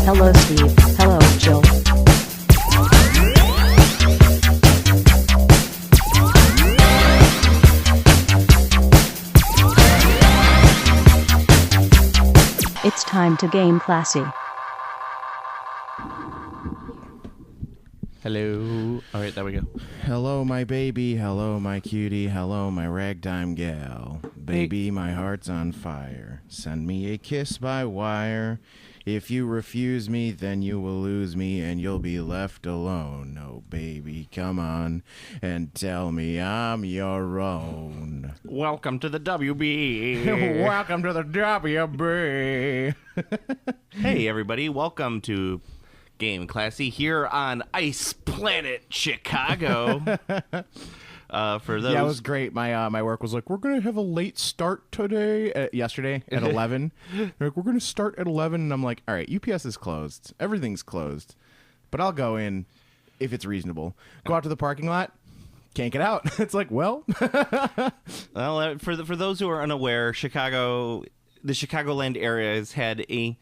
Hello Steve, hello Jill. It's time to game Classy. Hello. All right, there we go. Hello, my baby. Hello, my cutie. Hello, my ragtime gal. Baby, my heart's on fire. Send me a kiss by wire. If you refuse me, then you will lose me and you'll be left alone. No, baby, come on and tell me I'm your own. Welcome to the WB. Welcome to the WB. Hey, everybody. Welcome to Game Classy here on Ice Planet Chicago. For those, Yeah, it was great. My work was like, we're gonna have a late start today. Yesterday at 11. They're like, we're gonna start at 11, and I'm like, all right, UPS is closed. Everything's closed, but I'll go in if it's reasonable. Go out to the parking lot. Can't get out. It's like, well, well, for those who are unaware, the Chicagoland area has had I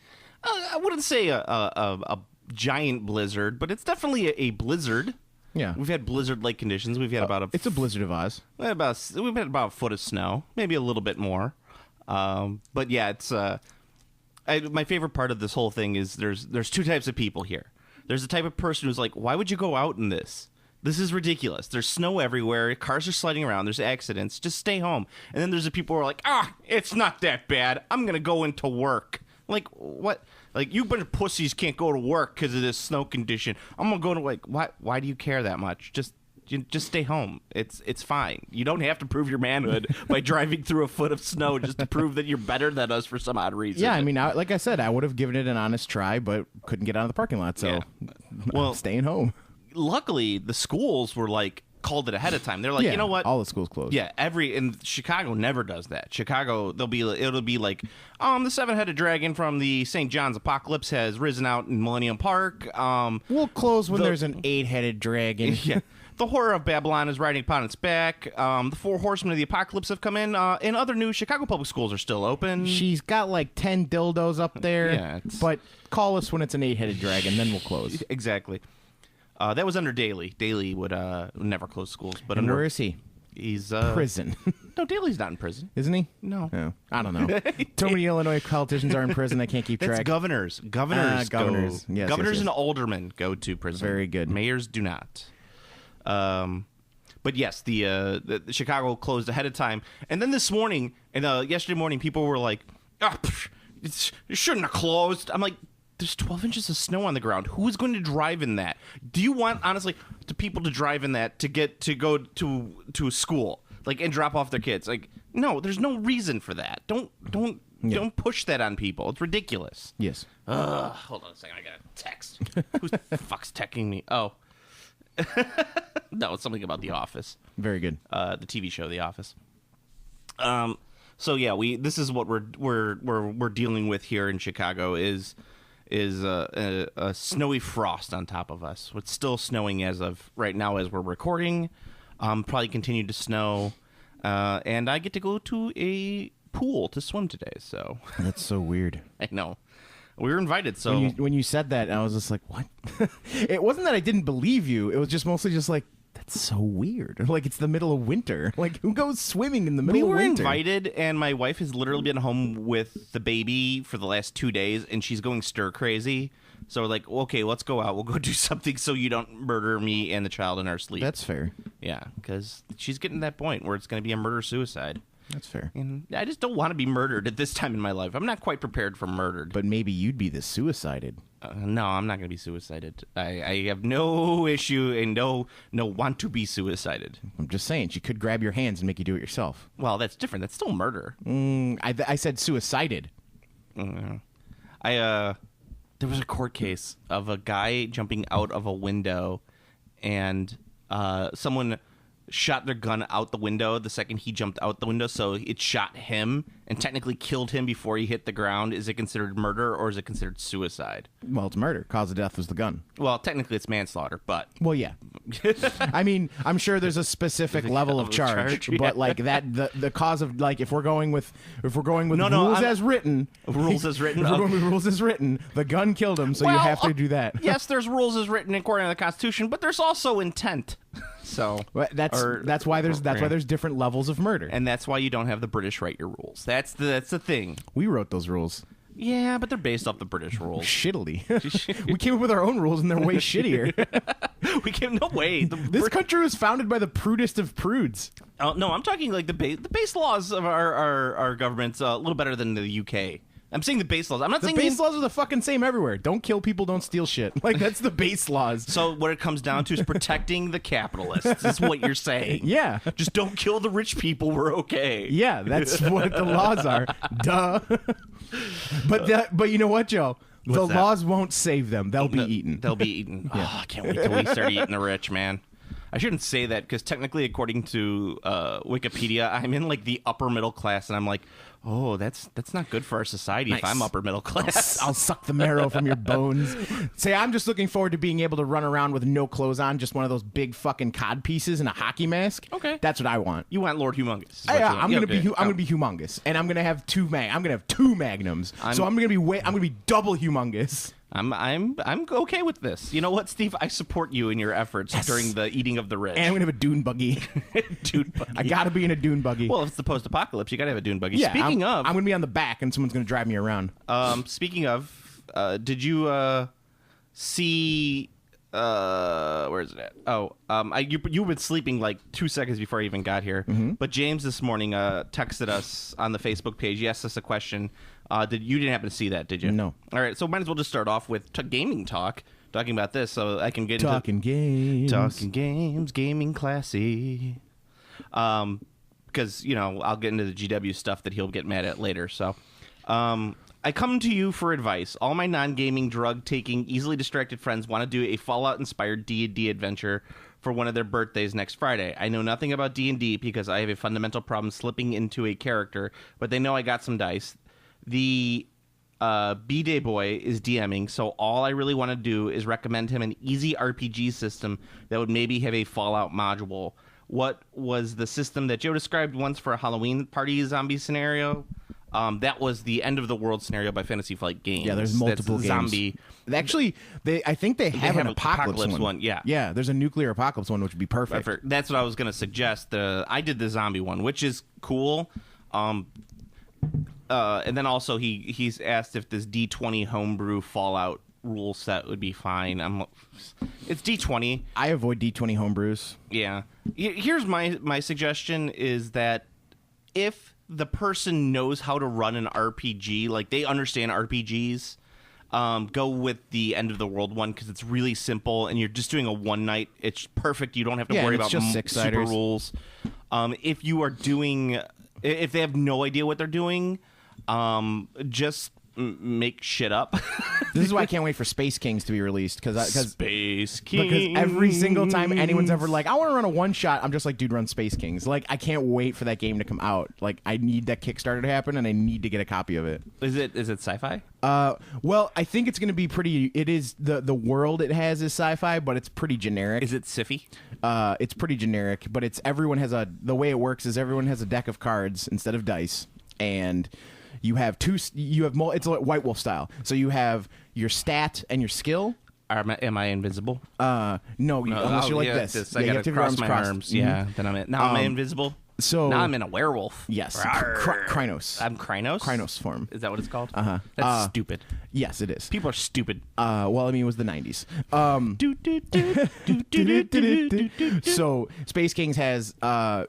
wouldn't say a giant blizzard, but it's definitely a blizzard. yeah, We've had blizzard-like conditions. We've had it's a Blizzard of Oz. we've had about a foot of snow, maybe a little bit more. But yeah, it's my favorite part of this whole thing is there's two types of people here. There's the type of person who's like, why would you go out in this? This is ridiculous. There's snow everywhere. Cars are sliding around. There's accidents. Just stay home. And then there's the people who are like, it's not that bad. I'm going to go into work. Like, what? Like, you bunch of pussies can't go to work because of this snow condition. I'm going to go to, like, why do you care that much? Just stay home. It's fine. You don't have to prove your manhood by driving through a foot of snow just to prove that you're better than us for some odd reason. Yeah, I mean, like I said, I would have given it an honest try, but couldn't get out of the parking lot, so Well, I'm staying home. Luckily, the schools were, like, called it ahead of time. They're like, Yeah, you know what? all the schools closed. Yeah, and Chicago never does that. Chicago, it'll be like, the seven-headed dragon from the St. John's Apocalypse has risen out in Millennium Park. We'll close when there's an 8-headed dragon. Yeah. The Horror of Babylon is riding upon its back. The Four Horsemen of the Apocalypse have come in, and other new Chicago public schools are still open. She's got like 10 dildos up there. Yeah, but call us when it's an 8-headed dragon, then we'll close. Exactly. That was under Daley. Daley would never close schools. But And under, where is he? He's Prison. No, Daley's not in prison. Isn't he? No. Oh, I don't know. Too many Illinois politicians are in prison. I can't keep That's track. governors. Governors. Governors. Go, Yes, governors yes, and yes. aldermen go to prison. Very good. Mayors do not. But yes, the Chicago closed ahead of time, and then this morning and yesterday morning, people were like, it shouldn't have closed. I'm like, there's 12 inches of snow on the ground. Who is going to drive in that? Do you want, honestly, the people to drive in that to go to school, like, and drop off their kids? Like, no, there's no reason for that. Don't push that on people. It's ridiculous. Yes. Hold on a second. I got a text. Who the fuck's texting me? Oh. No, it's something about The Office. Very good. The TV show The Office. So yeah, this is what we're dealing with here in Chicago is a snowy frost on top of us. It's still snowing as of right now as we're recording. Probably continue to snow, and I get to go to a pool to swim today. So That's so weird. I know we were invited. So When you said that, I was just like, what? It wasn't that I didn't believe you. It was just mostly just like, that's so weird. Like, it's the middle of winter. Like, who goes swimming in the middle of winter? We were invited, and my wife has literally been home with the baby for the last 2 days, and she's going stir crazy. So we're like, okay, let's go out. We'll go do something so you don't murder me and the child in our sleep. That's fair. Yeah, because she's getting to that point where it's going to be a murder-suicide. That's fair. And I just don't want to be murdered at this time in my life. I'm not quite prepared for murdered. But maybe you'd be the suicided. No, I'm not going to be suicided. I have no issue and no want to be suicided. I'm just saying, she could grab your hands and make you do it yourself. Well, that's different. That's still murder. I said suicided. There was a court case of a guy jumping out of a window, and someone shot their gun out the window the second he jumped out the window, so it shot him and technically killed him before he hit the ground, is it considered murder or is it considered suicide? Well, it's murder. Cause of death was the gun. Well, technically it's manslaughter, but... Well, yeah. I mean, I'm sure there's a specific level of charge, yeah. but like that, the cause of, like, if we're going with rules as written, rules as written, if we're going with rules as written, the gun killed him, so you have to do that. Yes, there's rules as written according to the Constitution, but there's also intent. So that's why there's different levels of murder, and that's why you don't have the British write your rules. That's the thing. We wrote those rules. Yeah, but they're based off the British rules. Shittily. We came up with our own rules, and they're way shittier. We came no way. This country was founded by the prudest of prudes. No, I'm talking like the base laws of our government's a little better than the UK. I'm saying the base laws. I'm not saying the base laws are the fucking same everywhere. Don't kill people, don't steal shit. Like, that's the base laws. So what it comes down to is protecting the capitalists. Is what you're saying. Yeah. Just don't kill the rich people. We're okay. Yeah, that's what the laws are. Duh. But you know what, Joe? The laws won't save them. They'll be eaten. They'll be eaten. Yeah. Oh, I can't wait till we start eating the rich, man. I shouldn't say that because technically, according to Wikipedia, I'm in like the upper middle class, and I'm like, oh, that's not good for our society. Nice. If I'm upper middle class, I'll suck the marrow from your bones. Say, I'm just looking forward to being able to run around with no clothes on, just one of those big fucking cod pieces and a hockey mask. Okay, that's what I want. You want Lord Humongous? I'm gonna be humongous, and I'm gonna have two magnums. So I'm gonna be double humongous. I'm okay with this. You know what, Steve? I support you in your efforts during the eating of the rich. And I'm gonna have a dune buggy. Dune buggy. I gotta be in a dune buggy. Well, if it's the post-apocalypse, you gotta have a dune buggy. Yeah, I'm gonna be on the back, and someone's gonna drive me around. Speaking of, did you see? Where is it at? Oh, you've been sleeping like 2 seconds before I even got here. Mm-hmm. But James this morning texted us on the Facebook page. He asked us a question. You didn't happen to see that, did you? No. All right, so might as well just start off with gaming talk, talking about this, so I can get talking games, gaming classy. Because I'll get into the GW stuff that he'll get mad at later. So, I come to you for advice. All my non-gaming, drug-taking, easily distracted friends want to do a Fallout-inspired D&D adventure for one of their birthdays next Friday. I know nothing about D&D because I have a fundamental problem slipping into a character, but they know I got some dice. The B-Day boy is DMing, so all I really want to do is recommend him an easy RPG system that would maybe have a Fallout module. What was the system that Joe described once for a Halloween party zombie scenario? That was the End of the World scenario by Fantasy Flight Games. Yeah, there's multiple games. Zombie. Actually, I think they have an apocalypse one. Yeah. Yeah, there's a nuclear apocalypse one, which would be perfect. That's what I was going to suggest. I did the zombie one, which is cool. And then also he's asked if this D20 homebrew Fallout rule set would be fine. It's D20. I avoid D20 homebrews. Yeah. Here's my suggestion is that if the person knows how to run an RPG, like they understand RPGs, go with the End of the World one because it's really simple and you're just doing a one night. It's perfect. You don't have to worry about just super rules. If they have no idea what they're doing, just make shit up. This is why I can't wait for Space Kings to be released because Space Kings. Because every single time anyone's ever like, I want to run a one shot, I'm just like, dude, run Space Kings. Like, I can't wait for that game to come out. Like, I need that Kickstarter to happen, and I need to get a copy of it. Is it sci-fi? Well, I think it's going to be pretty. It is the world it has is sci-fi, but it's pretty generic. Is it sci-fi? It's pretty generic, but everyone has the way it works is everyone has a deck of cards instead of dice, and you have it's like White Wolf style. So you have your stat and your skill. Am I invisible? No, unless you're like this. I you gotta have to cross my crossed. arms. Yeah, then am I invisible? So now I'm in a werewolf. Yes, Krynos. I'm Krynos? Krynos form. Is that what it's called? Uh-huh. That's stupid. Yes, it is. People are stupid. Well, I mean, it was the 90s. So Space Kings has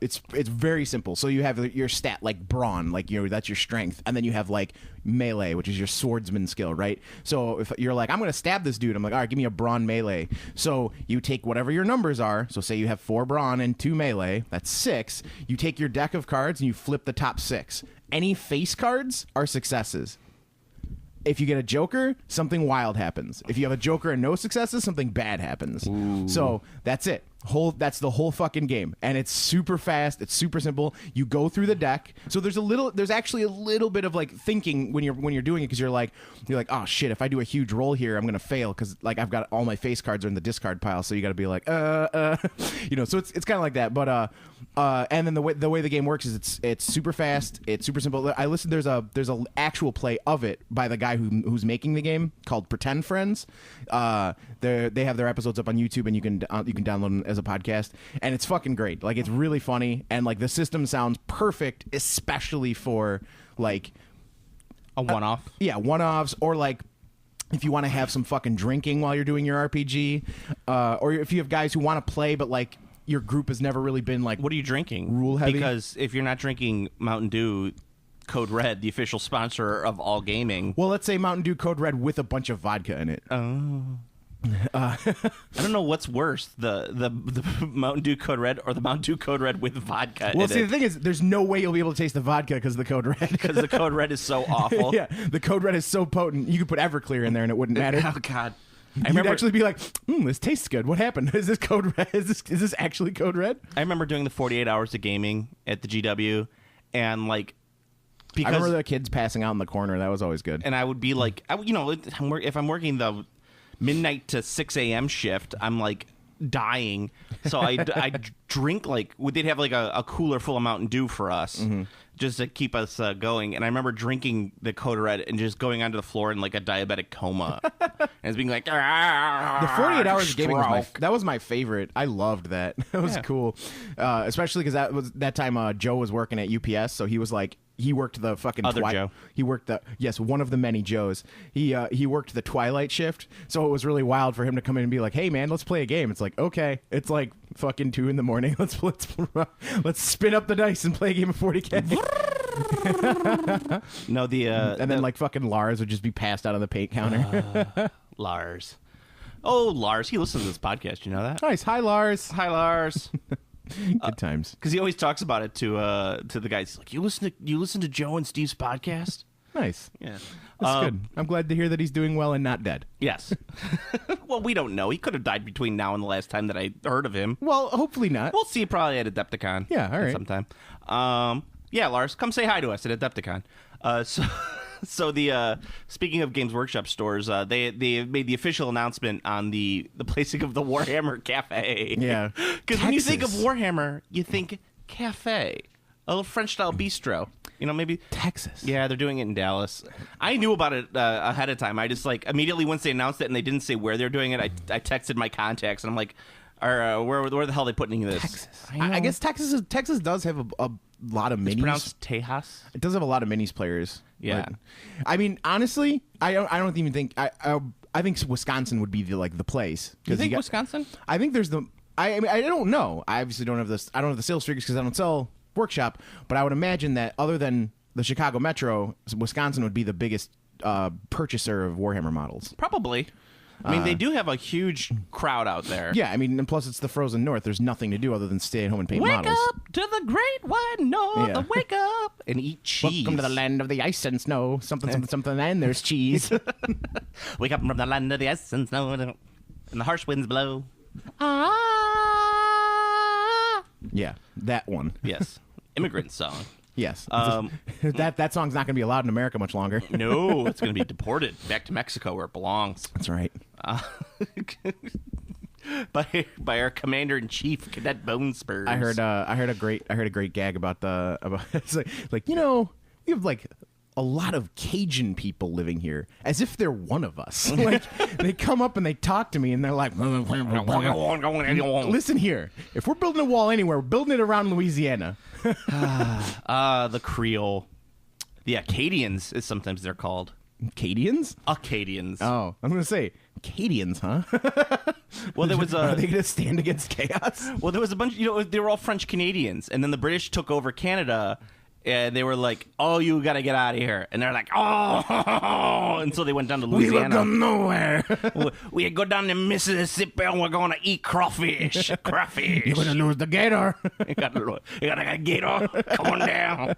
it's very simple. So you have your stat like brawn, like that's your strength, and then you have like melee, which is your swordsman skill, right? So if you're like, I'm going to stab this dude, I'm like, all right, give me a brawn melee. So you take whatever your numbers are. So say you have 4 brawn and 2 melee, that's 6. You take your deck of cards and you flip the top 6. Any face cards are successes. If you get a joker, something wild happens. If you have a joker and no successes, something bad happens. Ooh. So that's it. That's the whole fucking game, and it's super fast. It's super simple. You go through the deck, so there's actually a little bit of like thinking when you're doing it, because you're like, oh shit, if I do a huge roll here, I'm gonna fail because like I've got all my face cards are in the discard pile, so you got to be like, So it's kind of like that, but and then the way the game works is it's super fast. It's super simple. I listened. There's a actual play of it by the guy who's making the game called Pretend Friends. They have their episodes up on YouTube, and you can download them as a podcast, and it's fucking great. Like, it's really funny, and like the system sounds perfect, especially for like a one-off. One-offs, or like if you want to have some fucking drinking while you're doing your RPG, or if you have guys who want to play but like your group has never really been like, what are you drinking? Rule heavy. Because if you're not drinking Mountain Dew Code Red, the official sponsor of all gaming. Well, let's say Mountain Dew Code Red with a bunch of vodka in it. Oh. I don't know what's worse, the Mountain Dew Code Red or the Mountain Dew Code Red with vodka. Well, see, the thing is, there's no way you'll be able to taste the vodka because of the Code Red. Because the Code Red is so awful. Yeah, the Code Red is so potent. You could put Everclear in there and it wouldn't matter. Oh God, You'd actually be like, this tastes good. What happened? Is this Code Red? Is this actually Code Red? I remember doing the 48 hours of gaming at the GW, and like. Because I remember the kids passing out in the corner. That was always good. And I would be like, if I'm working the midnight to 6 a.m. shift, I'm like dying. So I drink like, they'd have like a cooler full of Mountain Dew for us just to keep us going. And I remember drinking the Code Red and just going onto the floor in like a diabetic coma. And it's being like, the 48 hours of gaming was my favorite. I loved that. That was cool. Especially because that time Joe was working at UPS. So he was like, he worked the fucking Joe. He worked one of the many Joes. He worked the twilight shift, so it was really wild for him to come in and be like, "Hey man, let's play a game." It's like, okay, it's like fucking 2 a.m. Let's spin up the dice and play a game of 40K. No, and then like fucking Lars would just be passed out on the paint counter. Lars. Oh, Lars, he listens to this podcast. You know that? Nice. Hi, Lars. Hi, Lars. Good times. Because he always talks about it to the guys. He's like, you listen to Joe and Steve's podcast? Nice. Yeah, that's good. I'm glad to hear that he's doing well and not dead. Yes. Well, we don't know. He could have died between now and the last time that I heard of him. Well, hopefully not. We'll see. Probably at Adepticon. Yeah. All right. Sometime. Yeah, Lars, come say hi to us at Adepticon. So the speaking of Games Workshop stores, they made the official announcement on the placing of the Warhammer Cafe. Yeah, because when you think of Warhammer, you think cafe, a little French style bistro. You know, maybe Texas. Yeah, they're doing it in Dallas. I knew about it ahead of time. I just like immediately once they announced it and they didn't say where they're doing it, I texted my contacts and I'm like, where the hell are they putting this? Texas. I guess Texas does have a lot of minis. It's pronounced Tejas. It does have a lot of minis players. Yeah. But, I mean, honestly, I don't even think I think Wisconsin would be the place. You think Wisconsin? I think there's I don't know. I obviously don't have this. I don't have the sales figures because I don't sell Workshop. But I would imagine that other than the Chicago Metro, Wisconsin would be the biggest purchaser of Warhammer models. Probably. I mean, they do have a huge crowd out there. Yeah, I mean, and plus it's the frozen north. There's nothing to do other than stay at home and paint models. Wake up to the great wide north. Yeah. Wake up and eat cheese. Welcome to the land of the ice and snow. Something, and there's cheese. Wake up from the land of the ice and snow, and the harsh winds blow. Yeah, that one. Yes. Immigrant song. Yes. That song's not going to be allowed in America much longer. No, it's going to be deported back to Mexico where it belongs. That's right. By our commander in chief, Cadet Bone Spurs. I heard a great gag about it's like, you know, we have like a lot of Cajun people living here, as if they're one of us. Like, they come up and they talk to me and they're like, listen here, if we're building a wall anywhere, we're building it around Louisiana. The Creole. The Acadians is sometimes they're called. Acadians? Acadians. Oh, I'm going to say Acadians, huh? Well, there was Are they going to stand against chaos? Well, there was a bunch, they were all French Canadians, and then the British took over Canada and they were like, "Oh, you got to get out of here." And they're like, "Oh," and so they went down to Louisiana. We will go nowhere. We go down to Mississippi and we're going to eat crawfish. Crawfish. You're gonna lose the gator. You got a gator. Come on down.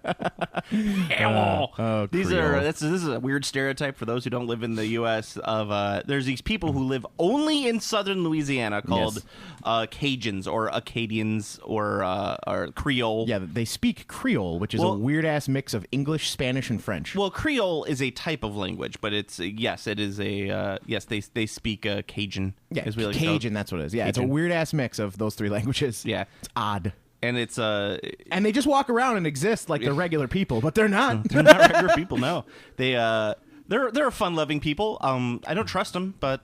These are this is a weird stereotype for those who don't live in the U.S. of there's these people who live only in southern Louisiana called Cajuns or Acadians or Creole. Yeah, they speak Creole, which is a weird-ass mix of English, Spanish, and French. Well, Creole is a type of language, but it's it is a they speak Cajun. Yeah, as we like Cajun, that's what it is. Yeah, Cajun. it's a weird-ass mix of those three languages. Yeah. It's odd. And it's and they just walk around and exist like they're regular people, but they're not. They're not regular people. No, they're fun-loving people. I don't trust them, but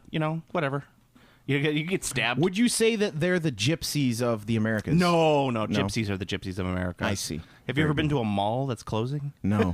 whatever. You get stabbed. Would you say that they're the gypsies of the Americas? No. Gypsies are the gypsies of America. I see. Have you ever been to a mall that's closing? No.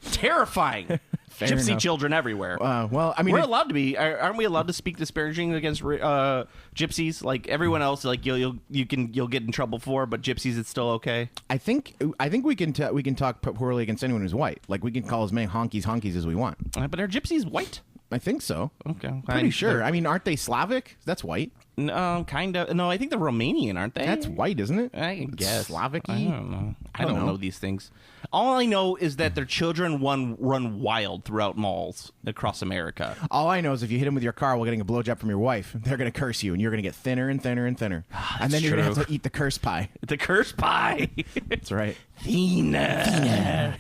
Terrifying. Gypsy enough. Children everywhere. Well, I mean, we're allowed to be. Aren't we allowed to speak disparaging against gypsies? Like everyone else, like you'll get in trouble for, but gypsies, it's still okay. I think we can talk poorly against anyone who's white. Like we can call as many honkies as we want. But are gypsies white? I think so. Okay, pretty sure. I mean, aren't they Slavic? That's white. No, kind of. No, I think they're Romanian, aren't they? That's white, isn't it? I guess. Slavic-y? I don't know. I don't know these things. All I know is that their children run wild throughout malls across America. All I know is if you hit them with your car while getting a blowjob from your wife, they're going to curse you, and you're going to get thinner and thinner and thinner. And then you're going to have to eat the curse pie. The curse pie. That's right. Thina.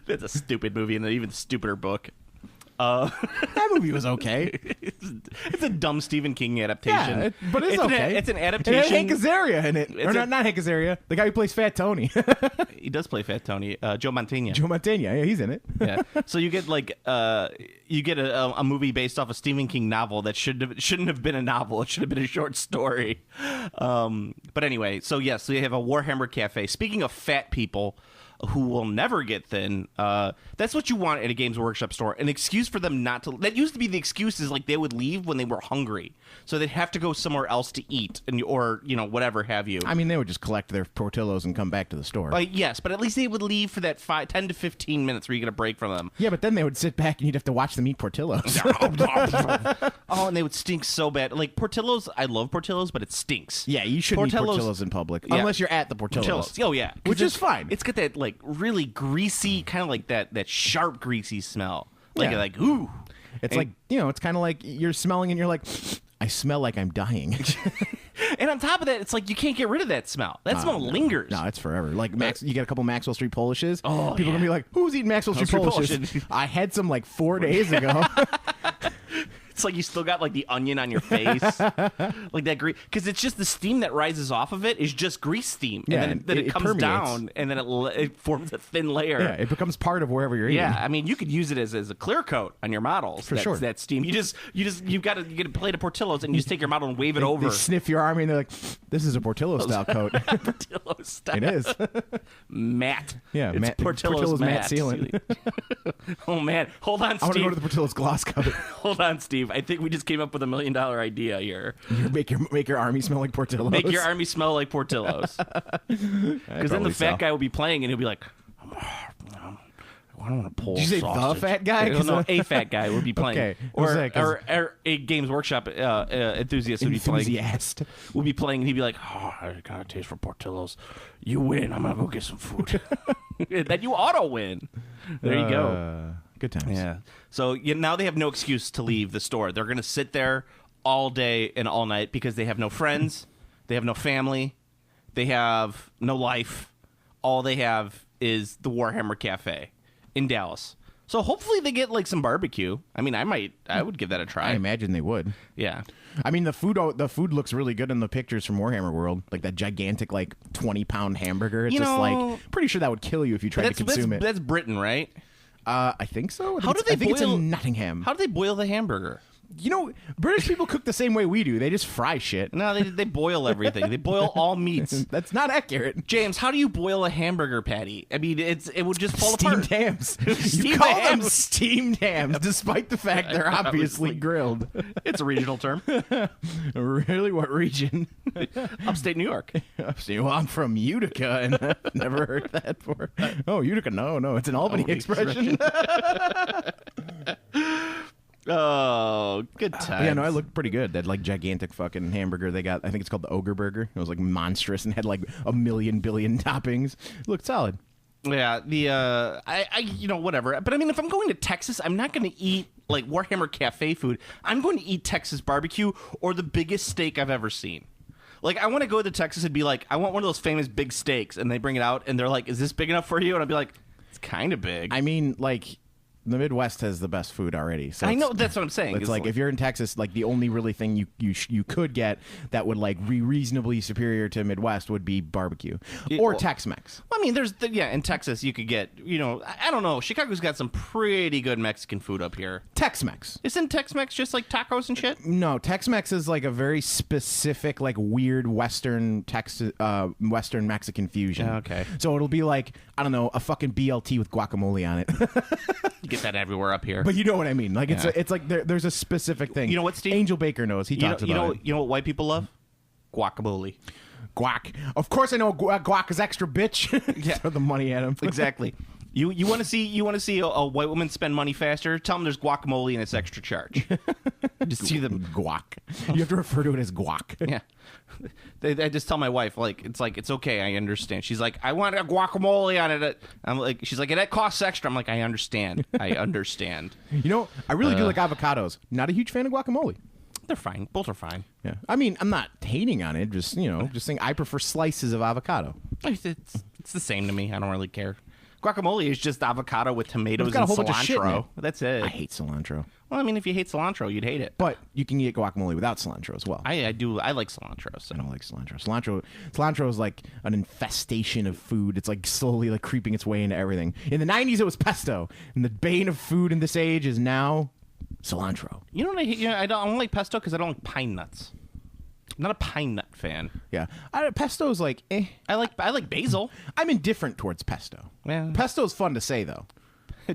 That's a stupid movie and an even stupider book. That movie was okay. It's a dumb Stephen King adaptation. Yeah, but it's okay. It's an adaptation. It had Hank Azaria in it. Not Hank Azaria. The guy who plays Fat Tony. He does play Fat Tony. Joe Mantegna. Joe Mantegna. Yeah, he's in it. Yeah. So you get a movie based off a Stephen King novel that shouldn't have been a novel. It should have been a short story. But anyway, so yes, we have a Warhammer cafe. Speaking of fat people who will never get thin, that's what you want at a Games Workshop store. An excuse for them not to. That used to be the excuse, is like they would leave when they were hungry, so they'd have to go somewhere else to eat, or whatever have you. I mean, they would just collect their Portillos and come back to the store. Yes, but at least they would leave for that 10 to 15 minutes where you get a break from them. Yeah, but then they would sit back and you'd have to watch them eat Portillos. Oh, and they would stink so bad. Like Portillos, I love Portillos, but it stinks. Yeah, you shouldn't eat Portillos in public unless you're at the Portillos. Oh yeah, which is fine. It's got that like really greasy, kind of like that sharp greasy smell. Yeah. Like ooh. It's like it's kind of like you're smelling and you're like, I smell like I'm dying. And on top of that, it's like you can't get rid of that smell. That smell lingers. No, it's forever. Like you get a couple Maxwell Street Polishes. Oh, people are gonna be like, "Who's eating Maxwell Street Polishes?" I had some like 4 days ago. It's like you still got like the onion on your face, like that grease, because it's just the steam that rises off of it is just grease steam, and then it comes down, and then it forms a thin layer. Yeah, it becomes part of wherever you're eating. Yeah, I mean, you could use it as a clear coat on your models. For sure. That steam. You get a plate of Portillos, and you just take your model and wave it over. They sniff your army, and they're like, "This is a Portillo style coat." Portillo style. It is. Matte. Yeah, it's Portillo's matte sealing. Oh man, hold on, Steve. I want to go to the Portillo's gloss coat. Hold on, Steve. I think we just came up with $1 million idea here. Make your army smell like Portillos. Make your army smell like Portillos. Because then the fat guy will be playing and he'll be like, I don't want to pull. Did you say sausage. the fat guy? No, a fat guy would be playing. Okay. Or a Games Workshop enthusiast would be playing. Would be playing, and he'd be like, I got a taste for Portillos. You win. I'm going to go get some food. Then you auto-win. There you go. Good times. Yeah. So now they have no excuse to leave the store. They're going to sit there all day and all night because they have no friends. They have no family. They have no life. All they have is the Warhammer Cafe in Dallas. So hopefully they get like some barbecue. I mean, I would give that a try. I imagine they would. Yeah. I mean, the food looks really good in the pictures from Warhammer World. Like that gigantic, like 20-pound hamburger. It's like pretty sure that would kill you if you tried to consume it. That's Britain, right? I think so. I think it's in Nottingham. How do they boil the hamburger? You know, British people cook the same way we do. They just fry shit. No, they boil everything. They boil all meats. That's not accurate. James, how do you boil a hamburger patty? I mean, it would just fall apart. Steamed hams. You Steamed call hams. them steamed hams, despite the fact they're obviously grilled. It's a regional term. Really? What region? Upstate New York. Upstate. Well, I'm from Utica, and I've never heard that before. Oh, Utica? No, it's an Albany expression. Oh, good times. Yeah, no, I looked pretty good. That like gigantic fucking hamburger they got. I think it's called the Ogre Burger. It was like monstrous and had like a million billion toppings. It looked solid. Yeah, whatever. But I mean, if I'm going to Texas, I'm not going to eat like Warhammer Cafe food. I'm going to eat Texas barbecue or the biggest steak I've ever seen. Like, I want to go to Texas and be like, I want one of those famous big steaks, and they bring it out, and they're like, is this big enough for you? And I'll be like, it's kind of big. I mean, like, the Midwest has the best food already. So I know, that's what I'm saying. It's like if you're in Texas, like the only really thing you could get that would like be reasonably superior to Midwest would be barbecue or Tex-Mex. I mean, in Texas you could get, I don't know. Chicago's got some pretty good Mexican food up here. Tex-Mex. Isn't Tex-Mex just like tacos and shit? No, Tex-Mex is like a very specific, like weird Western Western Mexican fusion. Okay. So it'll be like, I don't know, a fucking BLT with guacamole on it. You get that everywhere up here. But you know what I mean. Like it's like there's a specific thing. You know what, Steve? Angel Baker knows. He talks about it. You know what white people love? Guacamole. Guac. Of course I know guac is extra, bitch. Yeah. Throw the money at him. Exactly. You want to see a white woman spend money faster? Tell them there's guacamole and it's extra charge. Just see them guac. You have to refer to it as guac. Yeah. I just tell my wife it's okay. I understand. She's like, I want a guacamole on it. I'm like, she's like, that costs extra. I'm like, I understand. I understand. You know, I really do like avocados. Not a huge fan of guacamole. They're fine. Both are fine. Yeah. I mean, I'm not hating on it. Just just saying I prefer slices of avocado. It's the same to me. I don't really care. Guacamole is just avocado with tomatoes got a and whole bunch of shit in cilantro. it. That's it. I hate cilantro. Well, I mean, if you hate cilantro, you'd hate it. But you can eat guacamole without cilantro as well. I do. I like cilantro. So. I don't like cilantro. Cilantro is like an infestation of food. It's like slowly like creeping its way into everything. In the 90s, it was pesto. And the bane of food in this age is now cilantro. You know what I hate? I don't like pesto because I don't like pine nuts. I'm not a pine nut fan. Yeah. Pesto's like, eh. I like basil. I'm indifferent towards pesto. Yeah. Pesto's fun to say, though.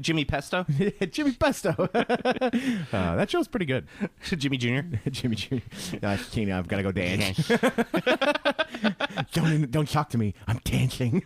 Jimmy Pesto? Jimmy Pesto. That show's pretty good. Jimmy Jr.? Jimmy Jr. I've got to go dance. Don't talk to me. I'm dancing.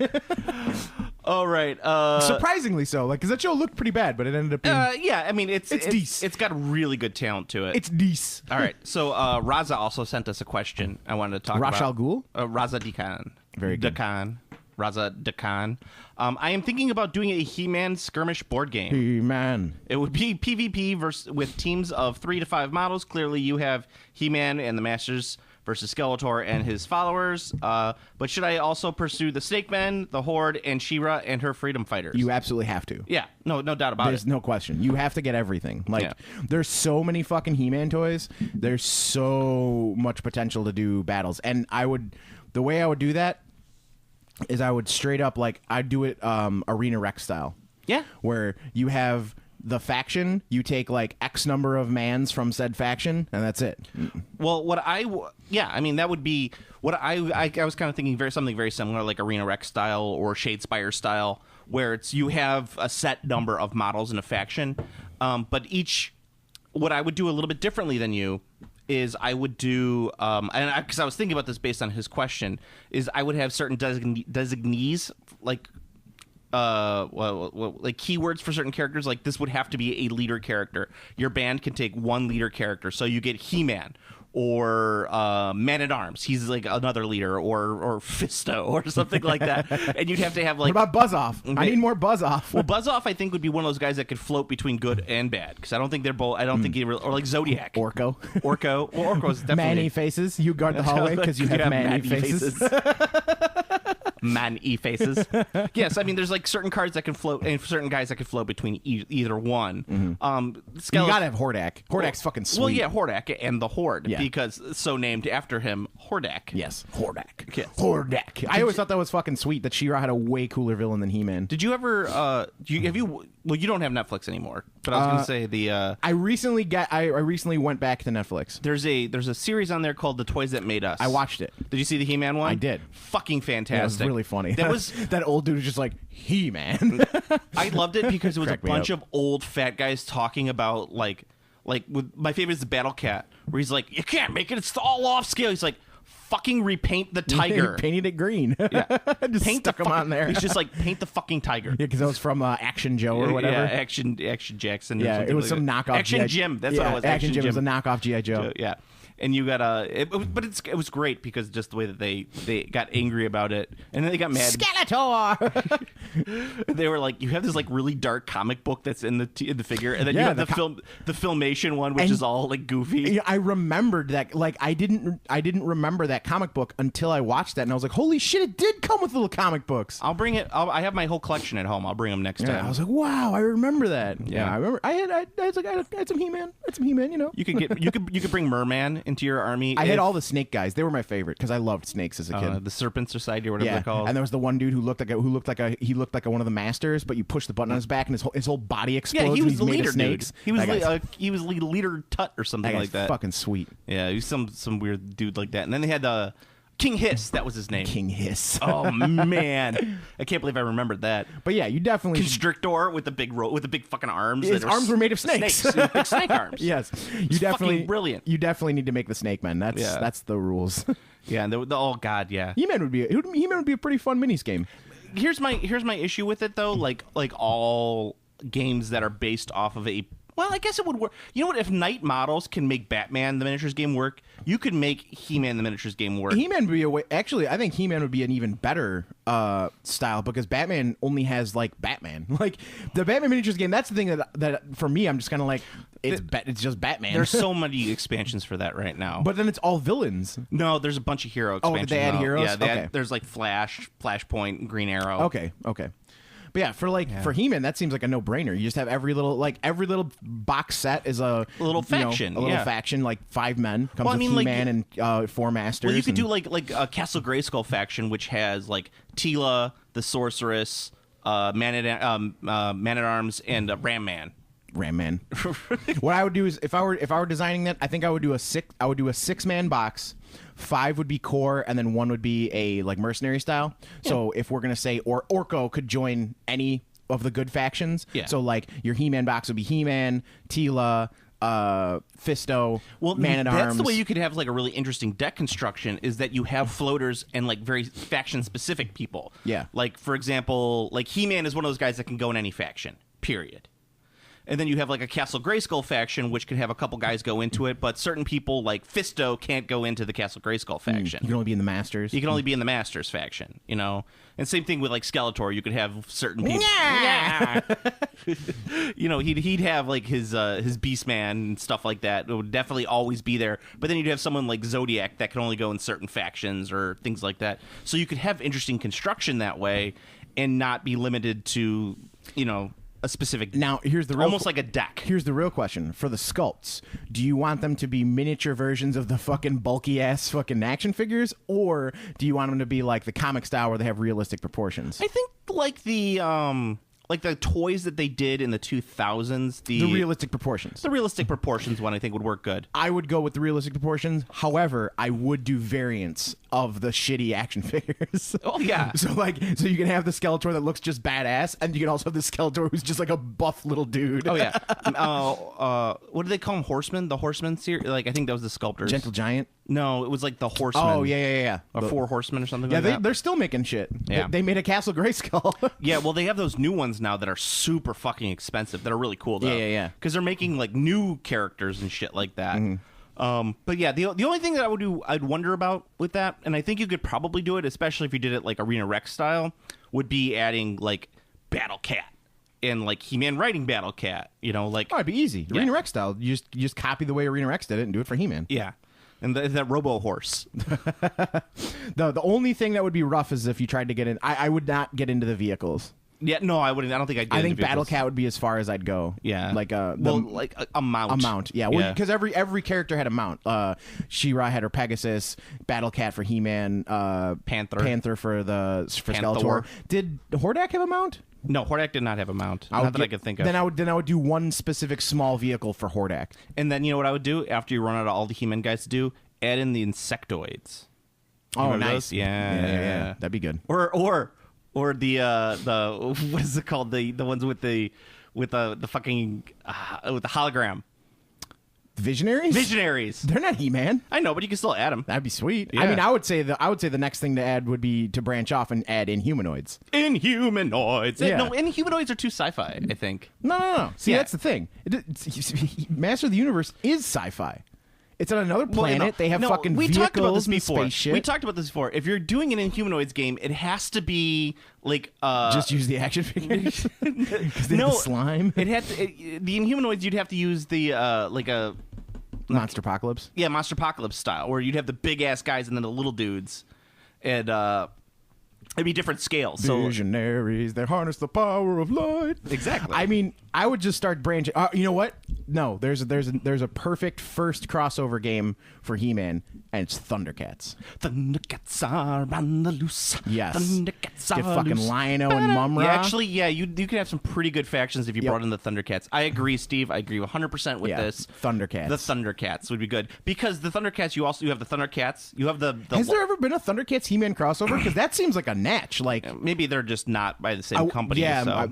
All right. Surprisingly so, like, because that show looked pretty bad, but it ended up being... yeah, I mean, it's decent. It's got really good talent to it. It's decent. All right. So Raza also sent us a question I wanted to talk about. Ra's al Ghul? Raza Dekan. Very good. Dekan. Raza Dekan. I am thinking about doing a He-Man skirmish board game. He-Man. It would be PvP with teams of 3 to 5 models. Clearly, you have He-Man and the Masters versus Skeletor and his followers. But should I also pursue the Snake Men, the Horde, and She-Ra and her Freedom Fighters? You absolutely have to. Yeah, no doubt about There's it. no question. You have to get everything. Like, there's so many fucking He-Man toys. There's so much potential to do battles. And the way I would do that is I would straight up, like, I'd do it Arena Rex style. Yeah. Where you have the faction, you take, like, X number of mans from said faction, and that's it. Well, that would be what I was kind of thinking something very similar, like Arena Rex style or Shadespire style, where you have a set number of models in a faction, but what I would do a little bit differently than you is I would do, because I was thinking about this based on his question, is I would have certain designees, like like keywords for certain characters. Like, this would have to be a leader character. Your band can take one leader character, so you get He-Man or Man-at-Arms. He's like another leader, or Fisto or something like that. And you'd have to have, like... What about Buzz-Off? I need more Buzz-Off. Well, Buzz-Off, I think, would be one of those guys that could float between good and bad, because I don't think they're both... I don't think he... Or like Zodiac. Orko. Well, Orko's definitely... Manny faces. You guard the hallway because you have Manny faces. Man-y faces. Yes, I mean, there's like certain cards that can float, and certain guys that can float between either one. You gotta have Hordak. Hordak's fucking sweet. Well, yeah, Hordak and the Horde, Yeah. because it's so named after him, Hordak. Yes, Hordak. Yes. Hordak. I always thought that was fucking sweet that She-Ra had a way cooler villain than He-Man. Did you ever? Well, you don't have Netflix anymore. But I was gonna say the I recently went back to Netflix. there's a series on there called The Toys That Made Us. I watched it. Did you see the He-Man one? I did. Fucking fantastic. Yeah, it was really funny. That was that old dude was just like He-Man. I loved it because it was a Cracked me bunch up. of old fat guys talking about like with my favorite is the Battle Cat, where he's like, you can't make it, it's all off scale. He's like, fucking repaint the tiger. Painted it green. Yeah. Just Paint stuck the him on there. He's just like, paint the fucking tiger. Yeah, because that was from Action Joe or whatever. Yeah, Action Jackson. or Yeah, something it was like some that. knockoff. Action G.I. Jim. That's yeah, what it was. Action Jim was a knockoff G.I. Joe. Yeah. And you got but it was great because just the way that they got angry about it, and then they got mad. Skeletor. They were like, you have this like really dark comic book that's in the figure, and then you Yeah, have the Filmation one, which And- is all like goofy. Yeah, I remembered that. Like, I didn't remember that comic book until I watched that, and I was like, "Holy shit! It did come with little comic books." I'll bring it. I have my whole collection at home. I'll bring them next Yeah, time. I was like, "Wow, I remember that." Yeah. I remember. I had some He-Man. I had some He-Man. You know, You could bring Merman into your army. I had all the snake guys. They were my favorite because I loved snakes as a kid. the Serpent Society or whatever Yeah, they're called. and there was the one dude who looked like one of the masters, but you push the button on his back and his whole body explodes. Yeah, he and was he's the made leader, of snakes. dude. He was That guy's- he was leader Tut or something that like guy's that. fucking sweet. Yeah, he was some weird dude like that. And then they had the King Hiss. That was his name. King Hiss. Oh man, I can't believe I remembered that. But yeah, you definitely Constrictor with the big fucking arms. His that are arms were made of snakes. Big snake arms. Yes, you It's definitely fucking brilliant. You definitely need to make the Snake Man. That's the rules. Yeah, and oh god, yeah. He-Man would be a pretty fun minis game. Here's my issue with it though. Like all games that are based off of a. Well, I guess it would work. You know what? If Knight Models can make Batman the miniatures game work, you could make He-Man the miniatures game work. He-Man would be a way. Actually, I think He-Man would be an even better style because Batman only has like Batman. Like the Batman miniatures game. That's the thing that for me, I'm just kind of like it's just Batman. There's so many expansions for that right now. But then it's all villains. No, there's a bunch of hero Oh, expansions. did they add now. heroes? Yeah, Okay. there's like Flash, Flashpoint, Green Arrow. Okay. But yeah, for He-Man, that seems like a no-brainer. You just have every little box set is a little faction, a little yeah. faction, like 5 men comes Well, I with mean, like, He-Man and 4 masters. Well, you could and- do like a Castle Grayskull faction, which has like Tila, the Sorceress, Man at Arms, and Ram Man. Ram Man. What I would do is if I were designing that, I think I would do a 6-man box. 5 would be core, and then 1 would be a like mercenary style. Yeah. So if we're gonna say Orko could join any of the good factions. Yeah. So like your He-Man box would be He-Man, Tila, Fisto, Well, Man at Arms. that's the way you could have like a really interesting deck construction is that you have floaters and like very faction specific people. Yeah. Like for example, like He-Man is one of those guys that can go in any faction. Period. And then you have like a Castle Grayskull faction, which can have a couple guys go into it, but certain people like Fisto can't go into the Castle Grayskull faction. You can only be in the Masters. You can only be in the Masters faction, you know? And same thing with like Skeletor. You could have certain people. Yeah. You know, he'd have like his Beastman and stuff like that. It would definitely always be there. But then you'd have someone like Zodiac that can only go in certain factions or things like that. So you could have interesting construction that way and not be limited to, you know, a specific. Now, here's the real almost like a deck. Here's the real question for the sculpts: do you want them to be miniature versions of the fucking bulky ass fucking action figures, or do you want them to be like the comic style where they have realistic proportions? I think like the toys that they did in the 2000s, The realistic proportions. the realistic proportions one I think would work good. I would go with the realistic proportions. However, I would do variants of the shitty action figures. Oh yeah. So you can have the Skeletor that looks just badass, and you can also have the Skeletor who's just like a buff little dude. Oh yeah. What do they call them? Horsemen? The Horsemen series? Like I think that was the sculptors. Gentle Giant. No, it was like the Horsemen. Oh yeah. Or Four Horsemen or something Yeah, like that. they're still making shit. Yeah. They made a Castle Grayskull. Yeah, well, they have those new ones now that are super fucking expensive. That are really cool though. Yeah. Because they're making like new characters and shit like that. But yeah, the only thing that I'd wonder about with that, and I think you could probably do it, especially if you did it like Arena Rex style, would be adding like Battle Cat and like He-Man riding Battle Cat. You know, like Oh, it'd be easy. Yeah. Arena Rex style. You just copy the way Arena Rex did it and do it for He-Man. yeah, and that Robo Horse. The only thing that would be rough is if you tried to get in. I would not get into the vehicles. Yeah, no, I wouldn't. I don't think I'd. Get I think into Battle vehicles. Cat would be as far as I'd go. Yeah, like like a mount. A mount, yeah. Well, because every character had a mount. She-Ra had her Pegasus, Battle Cat for He-Man, Panther for Panther. Skeletor. Did Hordak have a mount? No, Hordak did not have a mount. Not that I could think of. Then I would do one specific small vehicle for Hordak. And then you know what I would do after you run out of all the He-Man guys to do? Add in the insectoids. Oh, Remember nice. those? Yeah. That'd be good. Or the what is it called? The ones with the fucking with the hologram. Visionaries? They're not He-Man. I know, but you can still add them. That'd be sweet. Yeah. I mean, I would say the next thing to add would be to branch off and add Inhumanoids. Inhumanoids. Yeah. No, Inhumanoids are too sci-fi, I think. No. See, Yeah. that's the thing. Master of the Universe is sci-fi. It's on another planet. They have fucking we vehicles talked about this and before. spaceship. We talked about this before. If you're doing an Inhumanoids game, it has to be like just use the action figures because they have the slime. It had to, the Inhumanoids. You'd have to use the like a Monster Apocalypse. Yeah, Monster Apocalypse style, where you'd have the big ass guys and then the little dudes, and it'd be different scales. So Visionaries, they harness the power of light. Exactly. I mean, I would just start branching. You know what? No, there's a perfect first crossover game for He-Man, and it's Thundercats. Thundercats are on the loose. Yes. Thundercats are Get fucking loose. Lion-O and Mumra. Yeah, actually, you could have some pretty good factions if you brought in the Thundercats. I agree, Steve. I agree 100% with this. Thundercats. The Thundercats would be good because the Thundercats. You have the Thundercats. You have the. Has there ever been a Thundercats He-Man crossover? Because that seems like a natch. Like maybe they're just not by the same company. Yeah, so.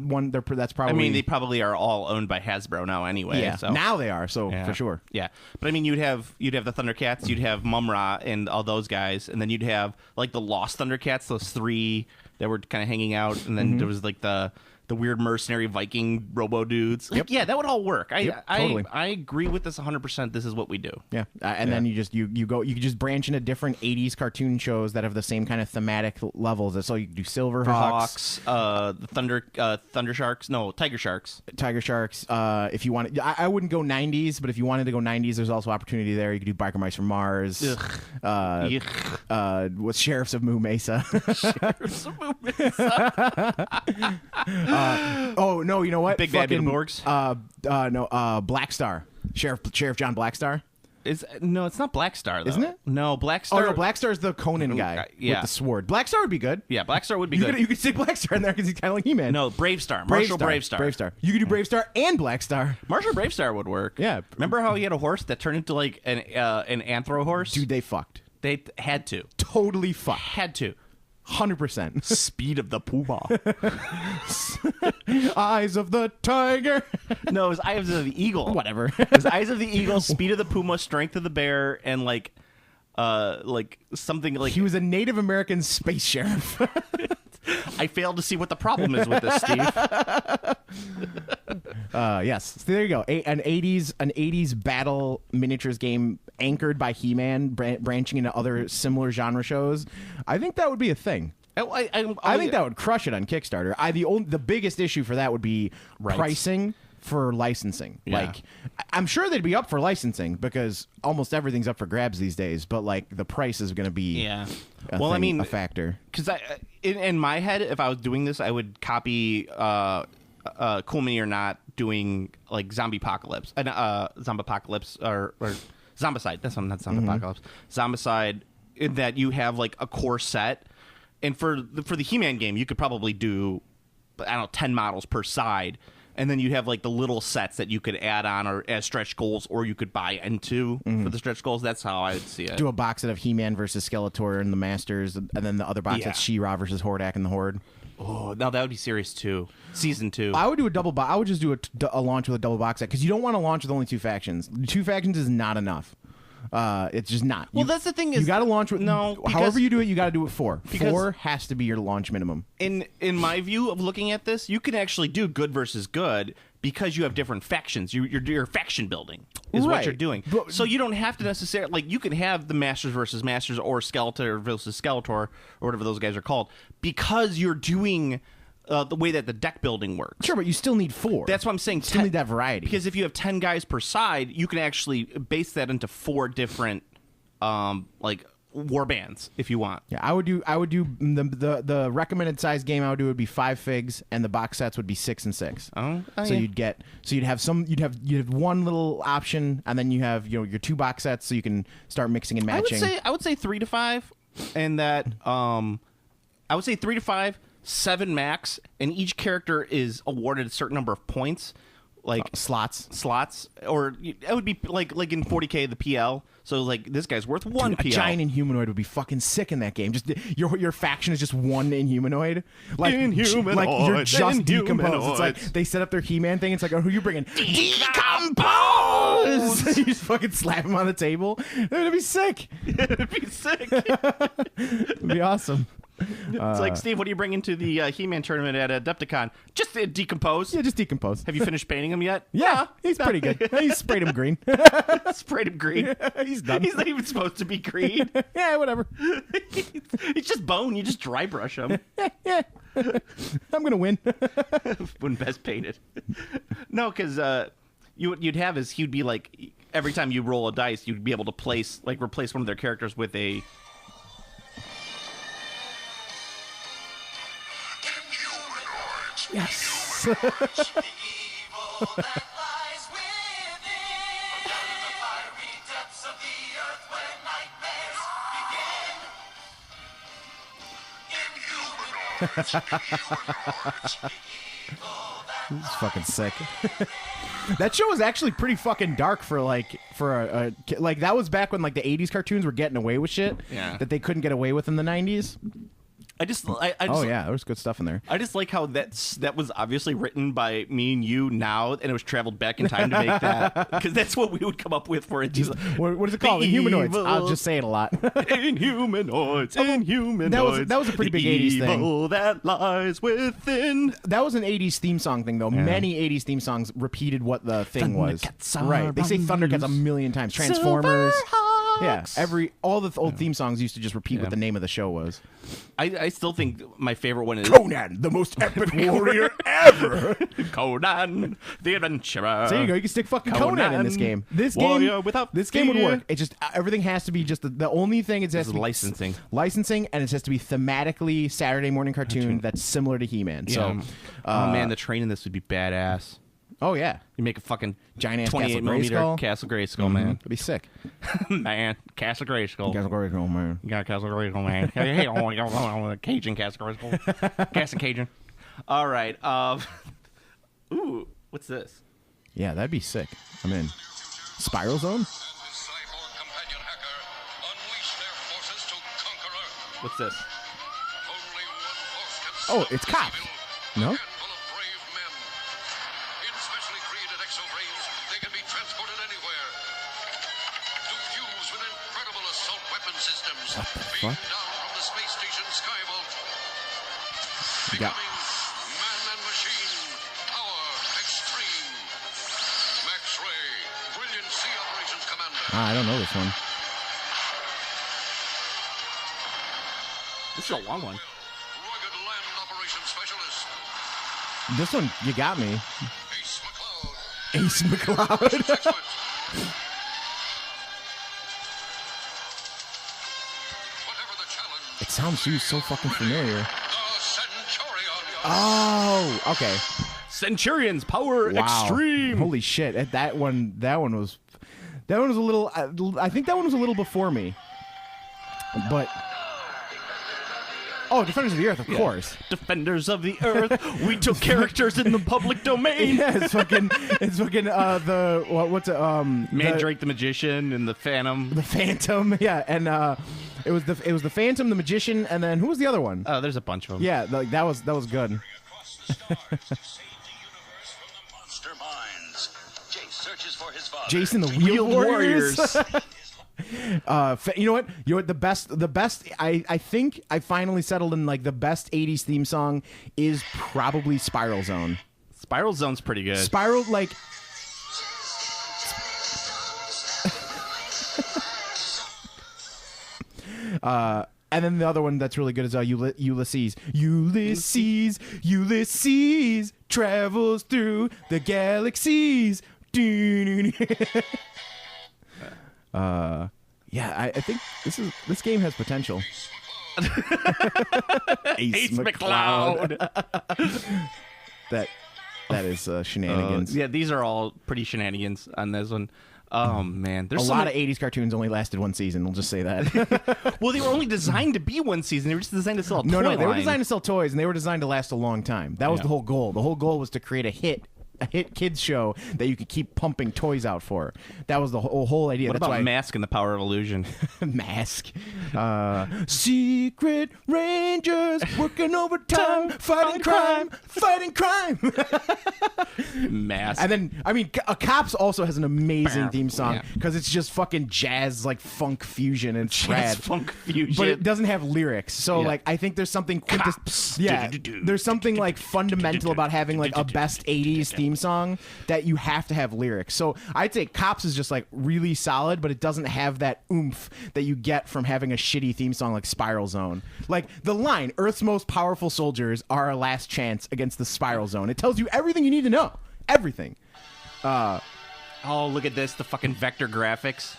That's probably. I mean, they probably are all owned by Hasbro now, anyway. Yeah, so. now they are. So for sure. Yeah, but I mean, you'd have the Thundercats, you'd have Mumra and all those guys, and then you'd have like the Lost Thundercats, those three that were kind of hanging out, and then there was like the weird mercenary Viking robo dudes. Like, yeah, that would all work. Totally. I agree with this 100%. This is what we do. Yeah, then you could just branch into different '80s cartoon shows that have the same kind of thematic levels. So you could do Silverhawks, the Thunder Sharks, no, Tiger Sharks. Tiger Sharks. If you want, I wouldn't go '90s, but if you wanted to go '90s, there's also opportunity there. You could do Biker Mice from Mars. With Sheriffs of Moo Mesa. Sheriffs of Moo Mesa. Oh no! You know what? Big Bad Beetleborgs. Black Star. Sheriff John Blackstar. No, it's not Black Star, though. Isn't it? No, Black Star. Oh no, Black Star's the Conan guy with the sword. Black Star would be good. Yeah, Black Star would be good. You could stick Black Star in there because he's kind of like He-Man. No, Brave Star. Marshall Brave Star. Brave Star. You could do Brave Star and Black Star. Marshall Brave Star would work. Yeah. Remember how he had a horse that turned into like an anthro horse? Dude, they fucked. They had to. Totally fucked. Had to. 100%. Speed of the puma. Eyes of the tiger. No, it was Eyes of the eagle. Whatever. It was Eyes of the eagle, Speed of the puma, Strength of the bear, and like something like. He was a Native American space sheriff. I failed to see what the problem is with this, Steve. Yes. So there you go. An 80s battle miniatures game anchored by He-Man, branching into other similar genre shows. I think that would be a thing. I think that would crush it on Kickstarter. The biggest issue for that would be pricing for licensing. Yeah. Like, I'm sure they'd be up for licensing because almost everything's up for grabs these days. But like, the price is going to be a factor. Because in my head, if I was doing this, I would copy Cool Mini or Not doing like Zombie Apocalypse or Zombicide. That's not Zombie Apocalypse. Zombicide, in that you have like a core set, and for the He-Man game, you could probably do 10 models per side. And then you'd have like the little sets that you could add on or as stretch goals, or you could buy into for the stretch goals. That's how I would see it. Do a box set of He-Man versus Skeletor and the Masters, and then the other box that's She-Ra versus Hordak and the Horde. Oh, now that would be Series 2, Season 2. I would do a double box. I would just do a launch with a double box set because you don't want to launch with only 2 factions. 2 factions is not enough. It's just not. Well, that's the thing is you got to launch with however you do it. You got to do it 4. 4 has to be your launch minimum. In my view of looking at this, you can actually do good versus good because you have different factions. You're faction building is what you're doing. So you don't have to necessarily you can have the Masters versus Masters or Skeletor versus Skeletor or whatever those guys are called because you're doing. The way that the deck building works. Sure, but you still need 4. That's what I'm saying. Still need that variety. Because if you have 10 guys per side, you can actually base that into 4 different, war bands if you want. Yeah, I would do the recommended size game I would do would be 5 figs, and the box sets would be 6 and 6. You'd have one little option, and then you have your 2 box sets, so you can start mixing and matching. I would say 3 to 5, and that I would say 3 to 5. 7 max, and each character is awarded a certain number of points, like slots, or it would be like in 40K the PL. So like this guy's worth 1 PL. A giant Inhumanoid would be fucking sick in that game. Just your faction is just one Inhumanoid. Like Inhumanoid, like you're just decomposed. It's like Inhumanoids. they set up their He-Man thing. It's like, oh, who you bringing? Decompose! You just fucking slap him on the table. It'd be sick. It'd be sick. It'd be awesome. It's like, Steve, what do you bring into the He-Man tournament at Adepticon? Just Decompose. Yeah, just decompose. Have you finished painting him yet? Yeah, he's pretty good. He sprayed him green. Sprayed him green. He's done. He's not even supposed to be green. Yeah, whatever. He's just bone. You just dry brush him. Yeah. I'm gonna win. When best painted. No, because you'd have is he'd be like every time you roll a dice, you'd be able to replace one of their characters with a. Yes. This is fucking sick. That show was actually pretty fucking dark for a that was back when like the 80s cartoons were getting away with shit that they couldn't get away with in the 90s. I just oh yeah, there was good stuff in there. I just like how that was obviously written by me and you now, and it was traveled back in time to make that, because that's what we would come up with for it. What is it called? Inhumanoids. I'll just say it a lot. Inhumanoids. Inhumanoids. That was a pretty big 80s thing. Evil that lies within. That was an 80s theme song thing, though. Yeah. Many 80s theme songs repeated what the thing was. Right. They say Thundercats a million times. Transformers. Yeah, all the old theme songs used to just repeat what the name of the show was. I still think my favorite one is Conan, the most epic warrior ever. Conan, the adventurer. So there you go. You can stick fucking Conan in this game. This game would work. It just everything has to be just the only thing is licensing, and it has to be thematically Saturday morning cartoon that's similar to He-Man. Yeah. So, oh man, the train in this would be badass. Oh yeah, you make a fucking giant ass 28 millimeter Castle Grayskull, man. It'd be sick. Man, Castle Grayskull. Castle Grayskull, man. You got Castle Grayskull, man. Hey, Cajun Castle Grayskull. Castle Cajun. All right. Ooh, what's this? Yeah, that'd be sick. I'm in. Spiral Zone. What's this? Oh, it's Cop. No. What the fuck? You got Man and machine power extreme. Max Ray, brilliant sea operations commander. I don't know this one. This is a long one. Rugged land operations specialist. This one, you got me. Ace McCloud. Ace McCloud. It sounds so fucking familiar. Oh, okay. Centurion's power extreme. Holy shit! That one was a little. I think that one was a little before me. But Defenders of the Earth, of course. Defenders of the Earth. We took characters in the public domain. Yeah, it's fucking Mandrake the Magician and the Phantom. The Phantom, yeah, and it was the Phantom, the Magician, and then who was the other one? Oh, there's a bunch of them. Yeah, that was good. Jason the Wheel Warriors. You know what? The best. I think I finally settled in like the best '80s theme song is probably Spiral Zone. Spiral Zone's pretty good. Spiral like. And then the other one that's really good is Ulysses. Ulysses travels through the galaxies. Yeah, I think this game has potential. Ace McCloud. That is shenanigans. Yeah, these are all pretty shenanigans on this one. Oh man, there's A so lot many- of 80s cartoons only lasted one season. We'll just say that. Well, they were only designed to be one season. They were just designed to sell a No, toy they were line. designed to sell toys, and they were designed to last a long time. That was Yeah. the whole goal. The whole goal was to create a hit kids show that you could keep pumping toys out for. That was the whole idea. What That's about why Mask and the Power of Illusion? Mask. Secret Rangers working overtime, fighting crime, fighting crime. Mask. And then, I mean, Cops also has an amazing theme song Yeah. because it's just fucking jazz, like funk fusion, and it's Jazz rad. funk fusion. But it doesn't have lyrics, so Yeah. like I think there's something Cops. yeah, there's something like fundamental about having like a best '80s theme song that you have to have lyrics. So I'd say Cops is just like really solid, but it doesn't have that oomph that you get from having a shitty theme song like Spiral Zone. Like the line "Earth's most powerful soldiers are our last chance against the Spiral Zone." It tells you everything you need to know. Everything. Oh, look at this. The fucking vector graphics.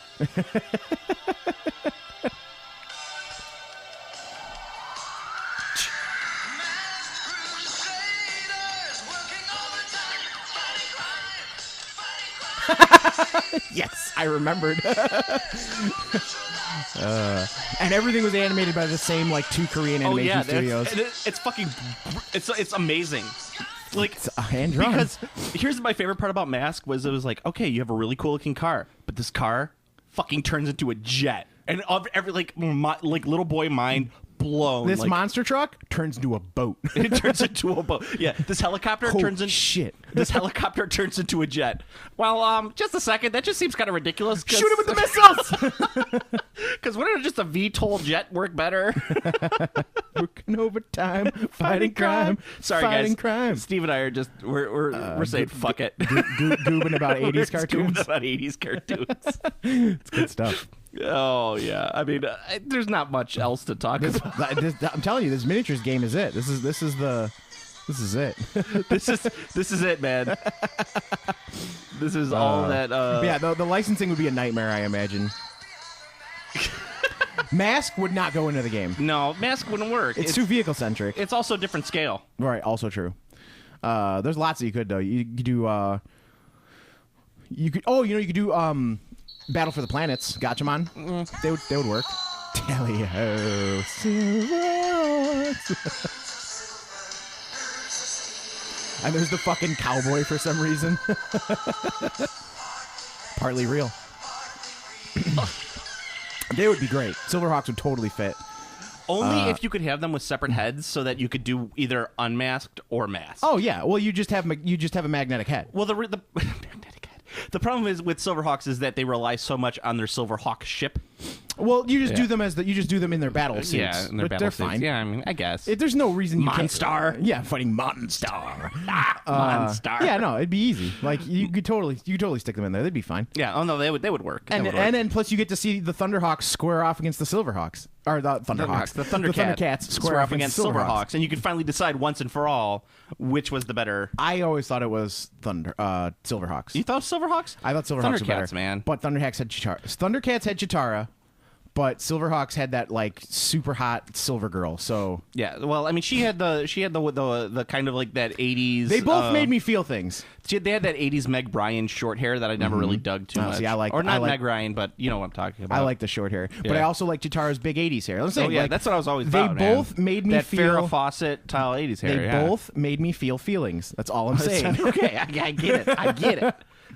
Yes, I remembered. And everything was animated by the same like two Korean animation studios. It's fucking. It's amazing. Like hand drawn. because here's my favorite part about Mask was it was like, okay, you have a really cool looking car, but this car fucking turns into a jet, and of every like little boy mind blown. This like, monster truck turns into a boat. it turns into a boat. Yeah, this helicopter Holy turns into shit. This helicopter turns into a jet. Well, just a second. That just seems kind of ridiculous. Shoot him with the missiles. Because wouldn't just a VTOL jet work better? Working overtime, fighting crime. Sorry, fighting guys. crime. Steve and I are just we're saying fuck it. Goobing about We're 80s just cartoons. goofing about 80s cartoons. It's good stuff. Oh yeah. I mean, there's not much else to talk about. I'm telling you, this miniatures game is it. This is it. This is it, man. This is all that. But yeah, the licensing would be a nightmare, I imagine. Mask would not go into the game. No, Mask wouldn't work. It's too vehicle centric. It's also a different scale. Right, also true. There's lots that you could though. You could do you could do Battle for the Planets, Gatchaman. They would work. Tally-ho, and there's the fucking cowboy for some reason. Partly real. They would be great. Silverhawks would totally fit. Only if you could have them with separate heads, so that you could do either unmasked or masked. Oh yeah, well you just have a magnetic head. Well, the magnetic head. The problem is with Silverhawks is that they rely so much on their Silverhawk ship. Well, you just do them in their battle suits. Yeah, in their But battle they're suits. fine. Yeah, I mean, I guess. There's no reason you can't. Monstar. Yeah, fighting Monstar. Monstar. Yeah, no, it'd be easy. Like you could totally stick them in there. They'd be fine. Yeah. Oh no, they would work. They And would work. and then plus you get to see the Thunderhawks square off against the Silverhawks, or the Thunderhawks, the Thundercats square off against Silverhawks, Silverhawks. and you could finally decide once and for all which was the better. I always thought it was Silverhawks. You thought Silverhawks? I thought Silverhawks were better, Thundercats, man. But Thundercats had Chitara, but Silverhawks had that like super hot Silver Girl. So Yeah. Well, I mean, she had the kind of like that 80s. they both made me feel things. They had that 80s Meg Ryan short hair that I never really dug too much. See, I like- or not I like- Meg Ryan, but you know what I'm talking about. I like the short hair, but Yeah. I also like Chitara's big '80s hair. I'm saying, Oh yeah, like, that's what I was always They about, man. both made me that feel. Farrah Fawcett style 80s hair. They yeah. both made me feel feelings. That's all I'm saying. Okay, I get it. I get it.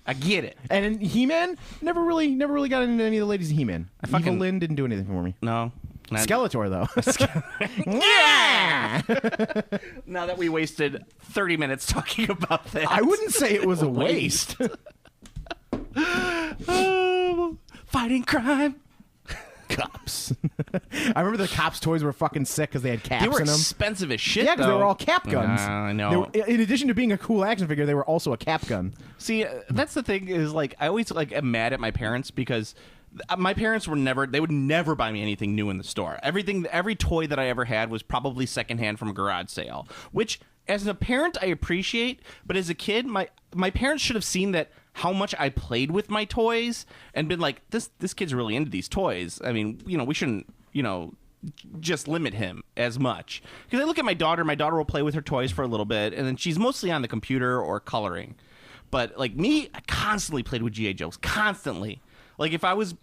I get it. And in He-Man, never really got into any of the ladies in He-Man. fucking- Evil Lynn didn't do anything for me. No. Skeletor though. Yeah! Now that we wasted 30 minutes talking about that. I wouldn't say it was a waste. Oh, fighting crime. Cops. I remember the cops' toys were fucking sick because they had caps They were in them. expensive as shit. Yeah, because they though. were all cap guns. I know. They were, in addition to being a cool action figure, they were also a cap gun. See, that's the thing is like I always like am mad at my parents because my parents would never buy me anything new in the store. Every toy that I ever had was probably secondhand from a garage sale, which as a parent I appreciate, but as a kid my parents should have seen that how much I played with my toys and been like this kid's really into these toys. I mean, we shouldn't, just limit him as much. Because I look at my daughter will play with her toys for a little bit and then she's mostly on the computer or coloring. But like me, I constantly played with GI Joes. Constantly. Like if I was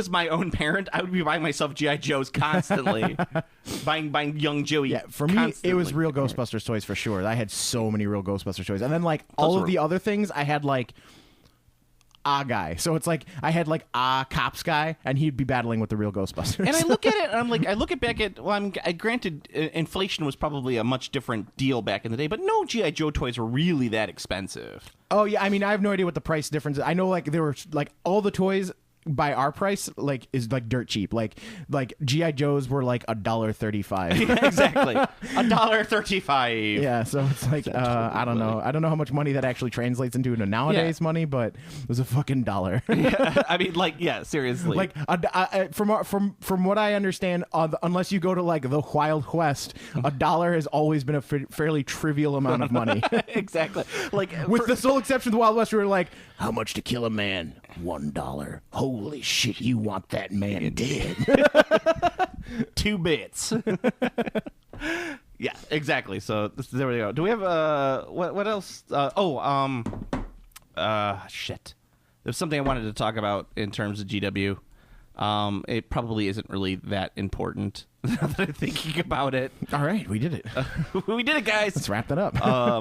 my own parent, I would be buying myself GI Joes constantly. buying young Joey. Yeah, for me, it was real Ghostbusters toys for sure. I had so many real Ghostbusters toys, and then like all of the other things, I had like a guy. So it's like I had like a cops guy, and he'd be battling with the real Ghostbusters. And I look at it, and I'm like, I look back at. Well, granted, inflation was probably a much different deal back in the day, but no GI Joe toys were really that expensive. Oh yeah, I mean, I have no idea what the price difference is. I know like there were like all the toys by our price like is like dirt cheap. Like GI Joes were like $1.35. Exactly, $1.35. Yeah, so it's like I don't know how much money that actually translates into nowadays money, but it was a fucking dollar. Yeah, I mean, like, yeah, seriously. Like from what I understand, unless you go to like the Wild West, $1 has always been a fairly trivial amount of money. Exactly. Like with the sole exception of the Wild West, we were like, how much to kill a man? $1. Holy shit, you want that man dead? 2 bits. Yeah, exactly. So there we go. Do we have what else? Shit. There's something I wanted to talk about in terms of GW. It probably isn't really that important now that I'm thinking about it. All right, we did it. We did it, guys. Let's wrap that up.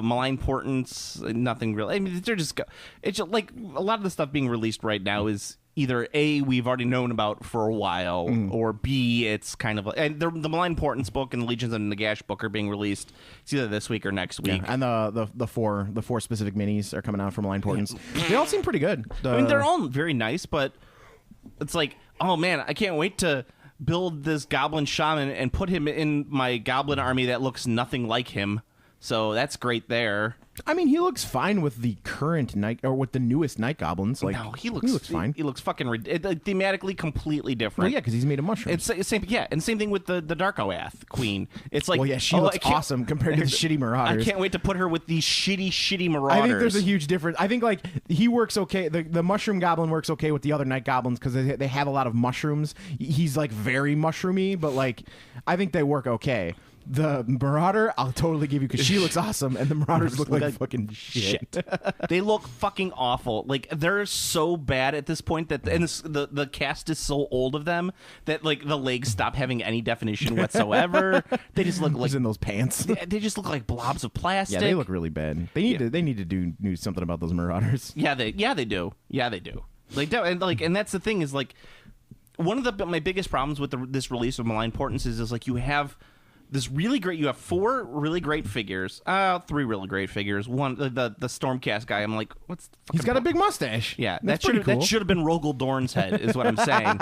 Malign Portents, nothing really. I mean, they're just. It's just, like a lot of the stuff being released right now is either A, we've already known about for a while, or B, it's kind of and the Malign Portents book and the Legions of Nagash book are being released. It's either this week or next week. Yeah, and the four specific minis are coming out from Malign Portents. They all seem pretty good. I mean, they're all very nice, but it's like, oh man, I can't wait to build this goblin shaman and put him in my goblin army that looks nothing like him. So that's great there. I mean, he looks fine with the current night or with the newest night goblins. Like, no, he looks fine. He looks fucking thematically completely different. Well, yeah, because he's made of mushrooms. It's same, yeah, and same thing with the Darkoath Queen. It's like, well, yeah, she looks awesome compared to the shitty Marauders. I can't wait to put her with these shitty Marauders. I think there's a huge difference. I think like he works okay. The mushroom goblin works okay with the other night goblins because they have a lot of mushrooms. He's like very mushroomy, but like I think they work okay. The Marauder, I'll totally give you because she looks awesome, and the Marauders look like fucking shit. They look fucking awful. Like they're so bad at this point that and the cast is so old of them that like the legs stop having any definition whatsoever. They just look like in those pants. They just look like blobs of plastic. Yeah, they look really bad. They need to do something about those Marauders. Yeah, they do. Yeah, they do. And that's the thing is like one of my biggest problems with this release of Malign Portents is like you have. You have 4 really great figures. 3 really great figures. One, the Stormcast guy. I'm like, what's? He's got a big mustache. Yeah, that should have been Rogel Dorn's head. Is what I'm saying.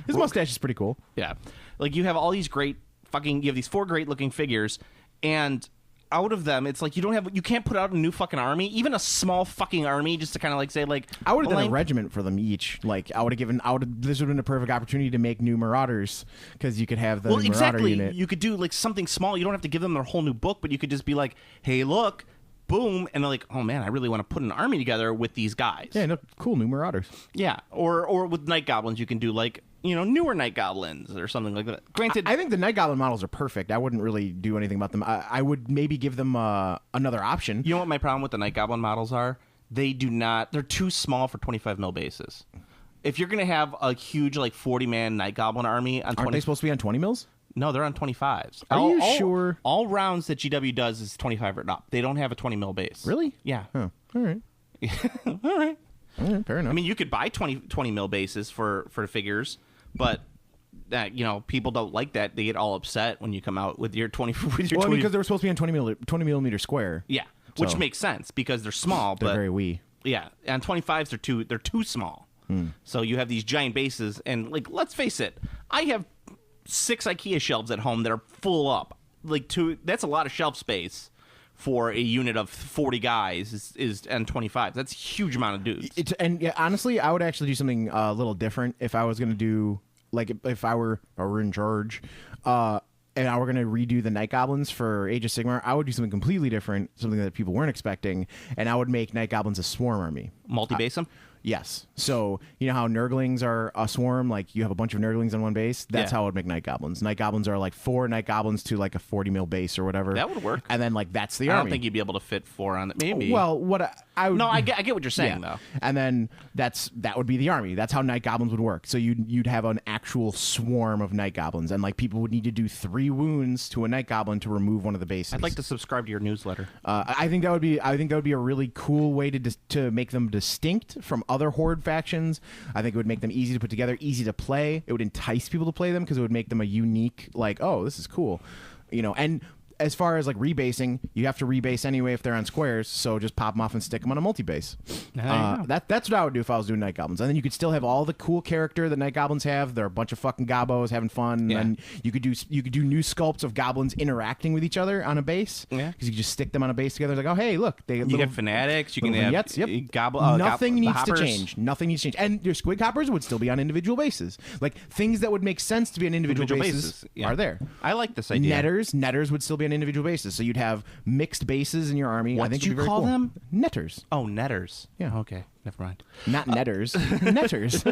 His mustache is pretty cool. Yeah, like you have all these you have these 4 great looking figures, and out of them, it's like you can't put out a new fucking army, even a small fucking army, just to kind of like say like I would have done a regiment for them each. Like this would have been a perfect opportunity to make new Marauders because you could have the Marauder unit. You could do like something small. You don't have to give them their whole new book, but you could just be like, hey, look, boom, and they're like, oh man, I really want to put an army together with these guys. Yeah, no, cool new Marauders. Yeah, or with Night Goblins, you can do like newer Night Goblins or something like that. Granted, I think the Night Goblin models are perfect. I wouldn't really do anything about them. I would maybe give them another option. You know what my problem with the Night Goblin models are? They're too small for 25 mil bases. If you're gonna have a huge like 40-man Night Goblin army on aren't they supposed to be on 20 mils? No, they're on 25s. Are you sure? All rounds that GW does is 25 or up. They don't have a 20 mil base. Really? Yeah. Huh. All right. All right. Fair enough. I mean, you could buy 20 mil bases for figures, but people don't like that. They get all upset when you come out with your 20. Well, because they were supposed to be on 20 millimeter square. Yeah, which makes sense because they're small. They're but very wee. Yeah, on 25s they're too small. So you have these giant bases, and like let's face it, I have 6 IKEA shelves at home that are full up. That's a lot of shelf space for a unit of 40 guys is on 25. That's a huge amount of dudes. Honestly, I would actually do something a little different if I was going to do like if I were in charge. And I were going to redo the Night Goblins for Age of Sigmar, I would do something completely different, something that people weren't expecting, and I would make Night Goblins a swarm army. Multi-base them? Yes. So, you know how Nurglings are a swarm? Like, you have a bunch of Nurglings on one base? That's Yeah. how I would make Night Goblins. Night Goblins are like 4 Night Goblins to like a 40 mil base or whatever. That would work. And then, like, that's the I army. don't think you'd be able to fit 4 on it. Maybe. Well, I would... no, I get what you're saying, though. And then that would be the army. That's how Night Goblins would work. So you'd have an actual swarm of Night Goblins, and like people would need to do 3 wounds to a Night Goblin to remove one of the bases. I'd like to subscribe to your newsletter. I think that would be a really cool way to make them distinct from other Horde factions. I think it would make them easy to put together, easy to play. It would entice people to play them because it would make them a unique, like, oh, this is cool, you know. And as far as like rebasing, you have to rebase anyway if they're on squares, so just pop them off and stick them on a multi-base. That's what I would do if I was doing Night Goblins. And then you could still have all the cool character that Night Goblins have. They're a bunch of fucking gobos having fun. Yeah. And you could do new sculpts of goblins interacting with each other on a base. Yeah. Because you just stick them on a base together. It's like, oh, hey, look. You get fanatics. You can have vignettes, yep. Nothing needs to change. Nothing needs to change. And your squig hoppers would still be on individual bases. Like, things that would make sense to be on individual bases yeah. are there. I like this idea. Netters would still be on individual bases. So you'd have mixed bases in your army. What I think did you it'd be very call cool. them? Netters. Oh, netters. Yeah. Okay. Never mind. Not netters. Netters.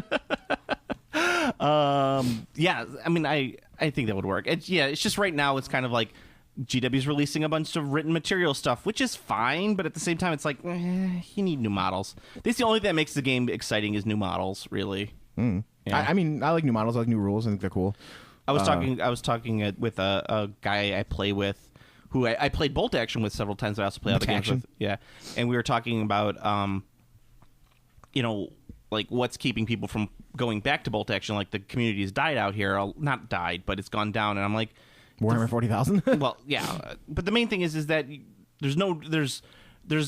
Yeah. I mean, I think that would work. It's just right now it's kind of like GW's releasing a bunch of written material stuff, which is fine, but at the same time, it's like you need new models. That's the only thing that makes the game exciting is new models, really. Yeah. I mean, I like new models. I like new rules. I think they're cool. I was talking with a guy I play with, who I played Bolt Action with several times. I also play other games with. Yeah, and we were talking about, like what's keeping people from going back to Bolt Action. Like the community has died out here, not died, but it's gone down. And I'm like, Warhammer 40,000. well, yeah, but the main thing is that there's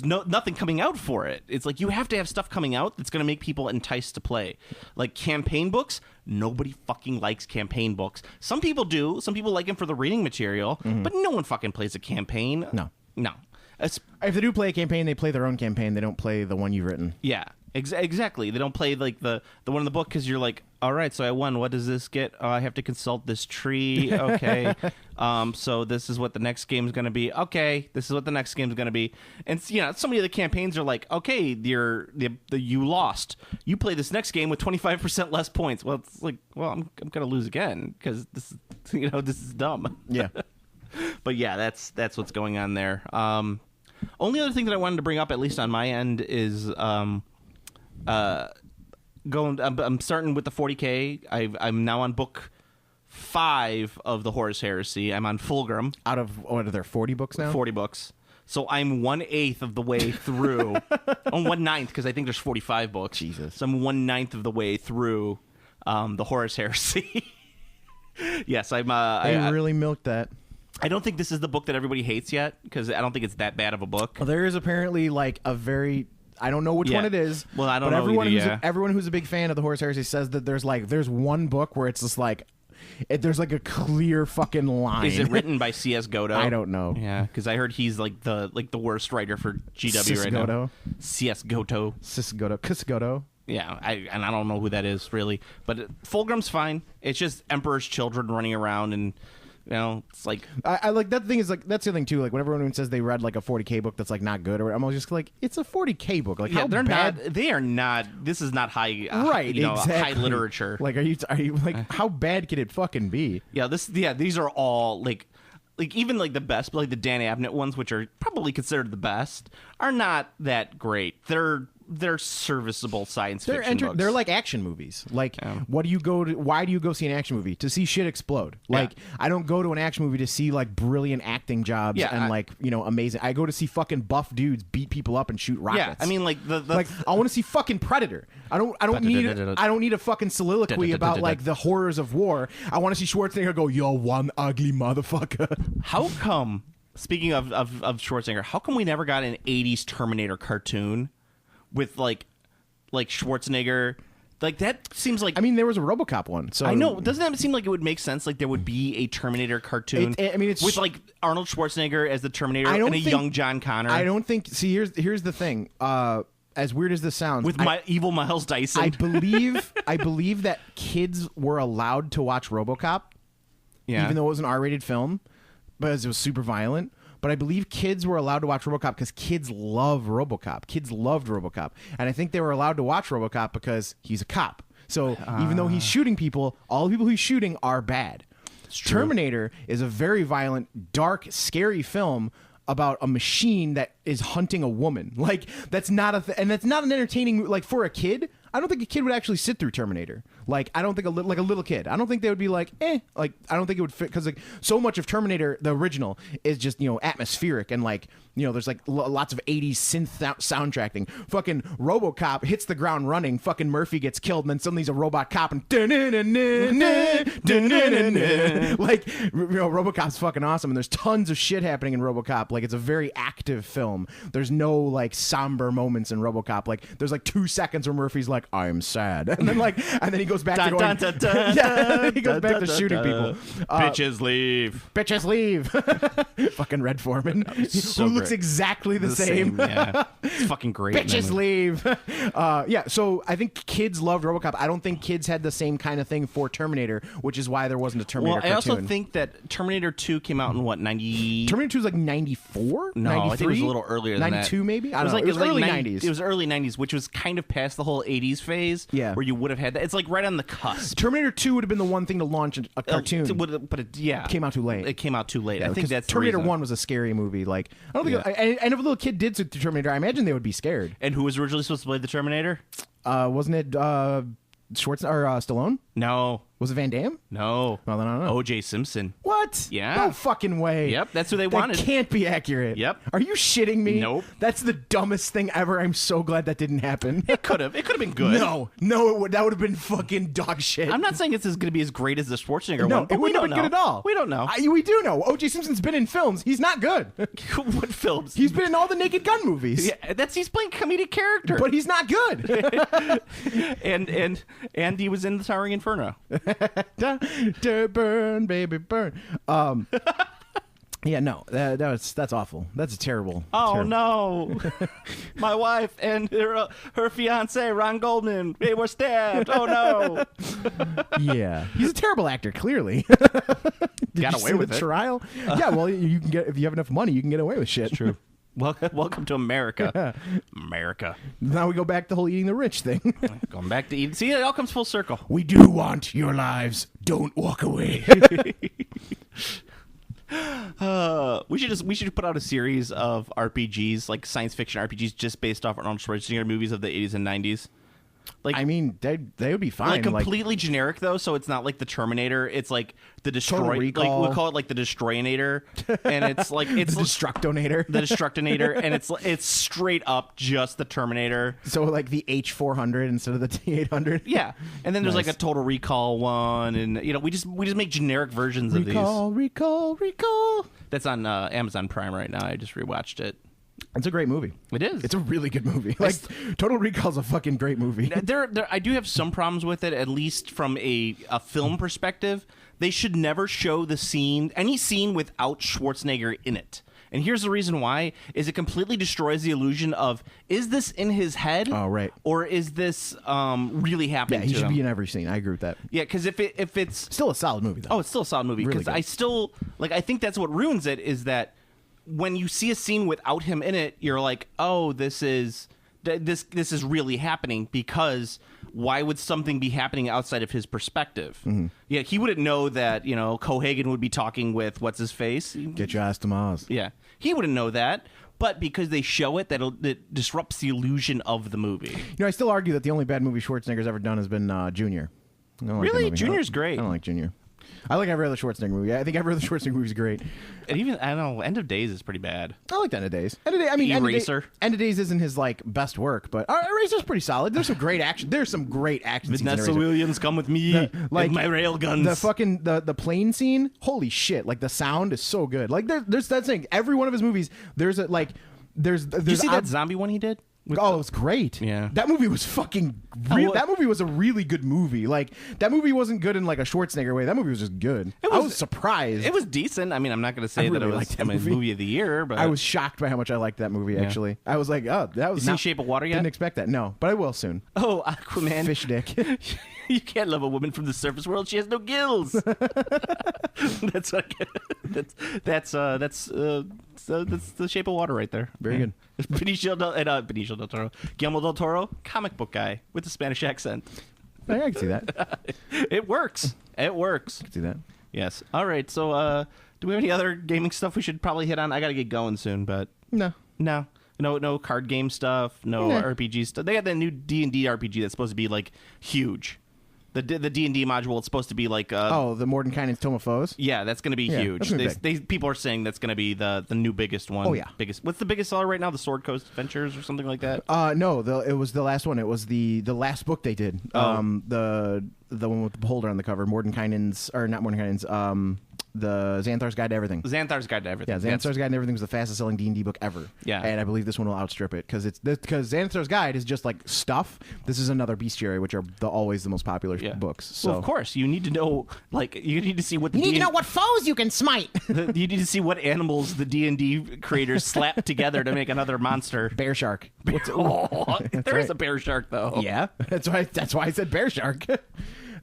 nothing coming out for it. It's like you have to have stuff coming out that's going to make people enticed to play. Like campaign books, nobody fucking likes campaign books. Some people do. Some people like them for the reading material, but no one fucking plays a campaign. No. If they do play a campaign, they play their own campaign. They don't play the one you've written. Yeah, exactly. They don't play like the one in the book because you're like, all right, so I won. What does this get? Oh, I have to consult this tree. Okay. So this is what the next game is going to be. Okay, this is what the next game is going to be. And so many of the campaigns are like, okay, you lost. You play this next game with 25% less points. Well, it's like, well, I'm going to lose again because this is dumb. Yeah. But yeah, that's what's going on there. Only other thing that I wanted to bring up, at least on my end, is I'm starting with the 40K. I'm now on book 5 of the Horus Heresy. I'm on Fulgrim. Out of, what are there, 40 books now? 40 books. So I'm 1/8 of the way through. 1/9 because I think there's 45 books. Jesus. So I'm 1/9 of the way through the Horus Heresy. Yes, I'm. They really milked that. I don't think this is the book that everybody hates yet because I don't think it's that bad of a book. Well, there is apparently like a very... I don't know which one it is. Well, I don't but know everyone either, everyone who's a big fan of the Horus Heresy says that there's one book where it's just like there's like a clear fucking line. Is it written by C.S. Godo? I don't know. Yeah, because I heard he's like the worst writer for GW right now. C.S. Goto. Goto. Yeah, I don't know who that is really, but Fulgrim's fine. It's just Emperor's children running around and. It's like I like that thing is like that's the thing too. Like whenever anyone says they read like a 40K book that's like not good, or I'm always just like it's a 40K book. Like yeah, how they're bad? not. They are not. This is not high. Right, exactly. High literature. Like are you like how bad could it fucking be? Yeah, these are all like even like the best, like the Dan Abnett ones, which are probably considered the best, are not that great. They're serviceable science fiction books. They're like action movies. Like, why do you go see an action movie? To see shit explode. Like, I don't go to an action movie to see like brilliant acting jobs and amazing. I go to see fucking buff dudes beat people up and shoot rockets. Yeah, I mean like like I want to see fucking Predator. I don't need a fucking soliloquy about like the horrors of war. I want to see Schwarzenegger go, "You're one ugly motherfucker." How come? Speaking of Schwarzenegger, how come we never got an 80s Terminator cartoon? With like Schwarzenegger, like that seems like. I mean, there was a RoboCop one. So I know. Doesn't that seem like it would make sense? Like there would be a Terminator cartoon. It's with like Arnold Schwarzenegger as the Terminator and a young John Connor. I don't think. See, here's the thing. As weird as this sounds, with evil Miles Dyson. I believe that kids were allowed to watch RoboCop, even though it was an R-rated film, because it was super violent. but I believe kids were allowed to watch RoboCop because kids love RoboCop. Kids loved RoboCop, and I think they were allowed to watch RoboCop because he's a cop. So even though he's shooting people, all the people he's shooting are bad. Terminator is a very violent, dark, scary film about a machine that is hunting a woman. Like, that's not and that's not an entertaining, like, for a kid. I don't think a kid would actually sit through Terminator. Like, I don't think a little kid. I don't think they would be like, like, I don't think it would fit, because, like, so much of Terminator, the original, is just, atmospheric, and, like, there's, like, lots of 80s synth soundtracking. Fucking RoboCop hits the ground running, fucking Murphy gets killed, and then suddenly he's a robot cop, and like, RoboCop's fucking awesome, and there's tons of shit happening in RoboCop. Like, it's a very active film. There's no, like, somber moments in RoboCop. Like, there's, like, 2 seconds where Murphy's like, I'm sad, and then he goes back to going, he goes back to shooting people. Bitches leave. Bitches leave. Fucking Red Foreman, So who looks great. exactly the same. Yeah, it's fucking great. Bitches man. leave. So I think kids loved RoboCop. I don't think kids had the same kind of thing for Terminator, which is why there wasn't a Terminator Well, I also cartoon. think that Terminator 2 came out in what, 90? Terminator 2 is like 94? No, 93? I think it was a little earlier than 92 that. maybe? I don't know. It was early 90s. It was early 90s, which was kind of past the whole 80s phase. Yeah. Where you would have had that. It's like right on the cusp. Terminator 2 would have been the one thing to launch a cartoon. But it Came out too late. It came out too late. I think 'cause that's the Terminator reason. 1 was a scary movie. Like, I don't think, and if a little kid did see Terminator, I imagine they would be scared. And who was originally supposed to play the Terminator? Wasn't it Schwarzenegger or Stallone? No. Was it Van Damme? No. Well, then I don't know. O.J. Simpson. What? Yeah. No fucking way. Yep, that's who they That wanted. can't be accurate. Yep. Are you shitting me? Nope. That's the dumbest thing ever. I'm so glad that didn't happen. It could have been good. No, that would have been fucking dog shit. I'm not saying it's going to be as great as the Schwarzenegger No, one, but it we wouldn't have don't been good know. at all. We don't know. We do know. O.J. Simpson's been in films. He's not good. What films? He's been in all the Naked Gun movies. Yeah, he's playing comedic character. But he's not good. and he was in the Towering Inferno. Burn, baby, burn. Yeah, no, that's awful. That's terrible. Oh terrible. no, my wife and her fiance Ron Goldman, they were stabbed. Oh no. Yeah, he's a terrible actor. Clearly, Did Got you away see with the it. trial. Yeah, well, you can get, if you have enough money, you can get away with shit. True. Welcome to America. America. Now we go back to the whole eating the rich thing. Going back to eating. See, it all comes full circle. We do want your lives. Don't walk away. We should put out a series of RPGs, like science fiction RPGs, just based off Arnold Schwarzenegger movies of the 80s and 90s. Like, I mean, they would be fine. like completely generic though, so it's not like the Terminator. It's like the Destroy. Total Like Recall. we call it like the Destroyinator, and it's like it's the Destructonator. the Destructinator, and it's straight up just the Terminator. So like the H400 instead of the T800. Yeah, and then there's Nice. like a Total Recall one, and we just make generic versions of these. Recall. That's on Amazon Prime right now. I just rewatched it. It's a great movie. It is. It's a really good movie. Like Total Recall's a fucking great movie. I do have some problems with it, at least from a film perspective. They should never show any scene without Schwarzenegger in it. And here's the reason why, is it completely destroys the illusion of, is this in his head? Oh, right. Or is this really happening Yeah, he to should him? be in every scene. I agree with that. Yeah, because if it's... Still a solid movie, though. Oh, it's still a solid movie. Really Because good. I still... I think that's what ruins it, is that when you see a scene without him in it, you're like, oh, this is really happening, because why would something be happening outside of his perspective? Mm-hmm. Yeah, he wouldn't know that, Cohagen would be talking with what's-his-face. Get your ass to Mars. Yeah, he wouldn't know that, but because they show it, that disrupts the illusion of the movie. I still argue that the only bad movie Schwarzenegger's ever done has been Junior. I don't like that Really? movie. Junior's I great. don't like Junior. I like every other Schwarzenegger movie. I think every other Schwarzenegger movie is great. And even, I don't know, End of Days is pretty bad. I like End of Days. End of Days, Eraser. End of Days isn't his best work, but Eraser's pretty solid. There's some great action. There's some great action scenes in Vanessa Eraser. Williams, come with me. Like with my rail guns. The fucking the plane scene. Holy shit! Like the sound is so good. Like there's that thing. Every one of his movies. There's Did you see that zombie one he did? Oh, it was great. Yeah. That movie was fucking that movie was a really good movie. Like that movie wasn't good in like a Schwarzenegger way. That movie was just good. I was surprised. It was decent. I mean, I'm not going to say that really it was liked that my movie. movie of the year, but I was shocked by how much I liked that movie, actually. I was like, oh, that was You seen Shape of Water yet? Didn't expect that. No, but I will soon. Oh, Aquaman. Fish dick. You can't love a woman from the surface world. She has no gills. That's what I get. that's the Shape of Water right there. Very good. Benicio del Toro, Guillermo del Toro, comic book guy with a Spanish accent. I can see that. It works. It works. I can see that. Yes. All right. So, do we have any other gaming stuff we should probably hit on? I got to get going soon, but No. no card game stuff, no RPG stuff. They got that new D&D RPG that's supposed to be like huge. The D&D module is supposed to be like the Mordenkainen's Tome of Foes? yeah, that's going to be Yeah, huge. that's gonna be People are saying that's going to be the new biggest one. Oh, yeah. What's the biggest seller right now? The Sword Coast Adventures or something like that? No, it was the last one. It was the last book they did. The one with the beholder on the cover, Mordenkainen's, or not Mordenkainen's, the Xanthar's Guide to Everything. Xanthar's Guide to Everything. Yeah, Xanthar's Guide to Everything was the fastest selling D&D book ever. Yeah. And I believe this one will outstrip it because Xanthar's Guide is just like stuff. This is another bestiary, which are always the most popular books. So Well, of course, you need to know, like, you need to see what the you need to know what foes you can smite. you need to see what animals the D&D creators slapped together to make another monster. Bear shark. There is right. a bear shark, though. Yeah, that's why I said bear shark.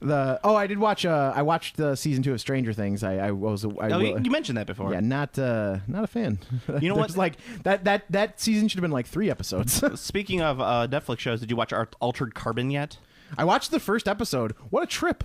I did watch. I watched the season 2 of Stranger Things. You mentioned that before. Yeah, not a fan. You know what? Like that season should have been like 3 episodes. Speaking of Netflix shows, did you watch Altered Carbon yet? I watched the first episode. What a trip!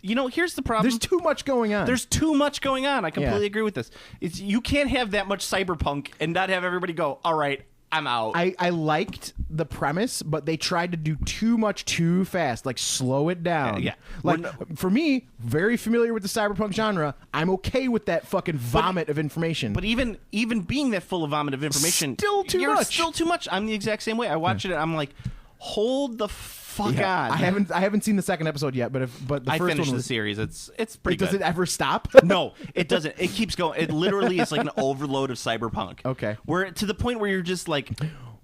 You know, here's the problem. There's too much going on. There's too much going on. I completely Yeah. agree with this. You can't have that much cyberpunk and not have everybody go, all right, I'm out. I liked the premise, but they tried to do too much too fast. Like, slow it down. Yeah. Like, for me, very familiar with the cyberpunk genre, I'm okay with that fucking vomit of information. But even being that full of vomit of information, Still too you're much. Still too much. I'm the exact same way. I watch it and I'm like, hold the fuck Yeah. on. I haven't seen the second episode yet, but the I first finished one the was, series. It's pretty does good. it ever stop? No, it doesn't. It keeps going. It literally is like an overload of cyberpunk. Okay. Where to the point where you're just like,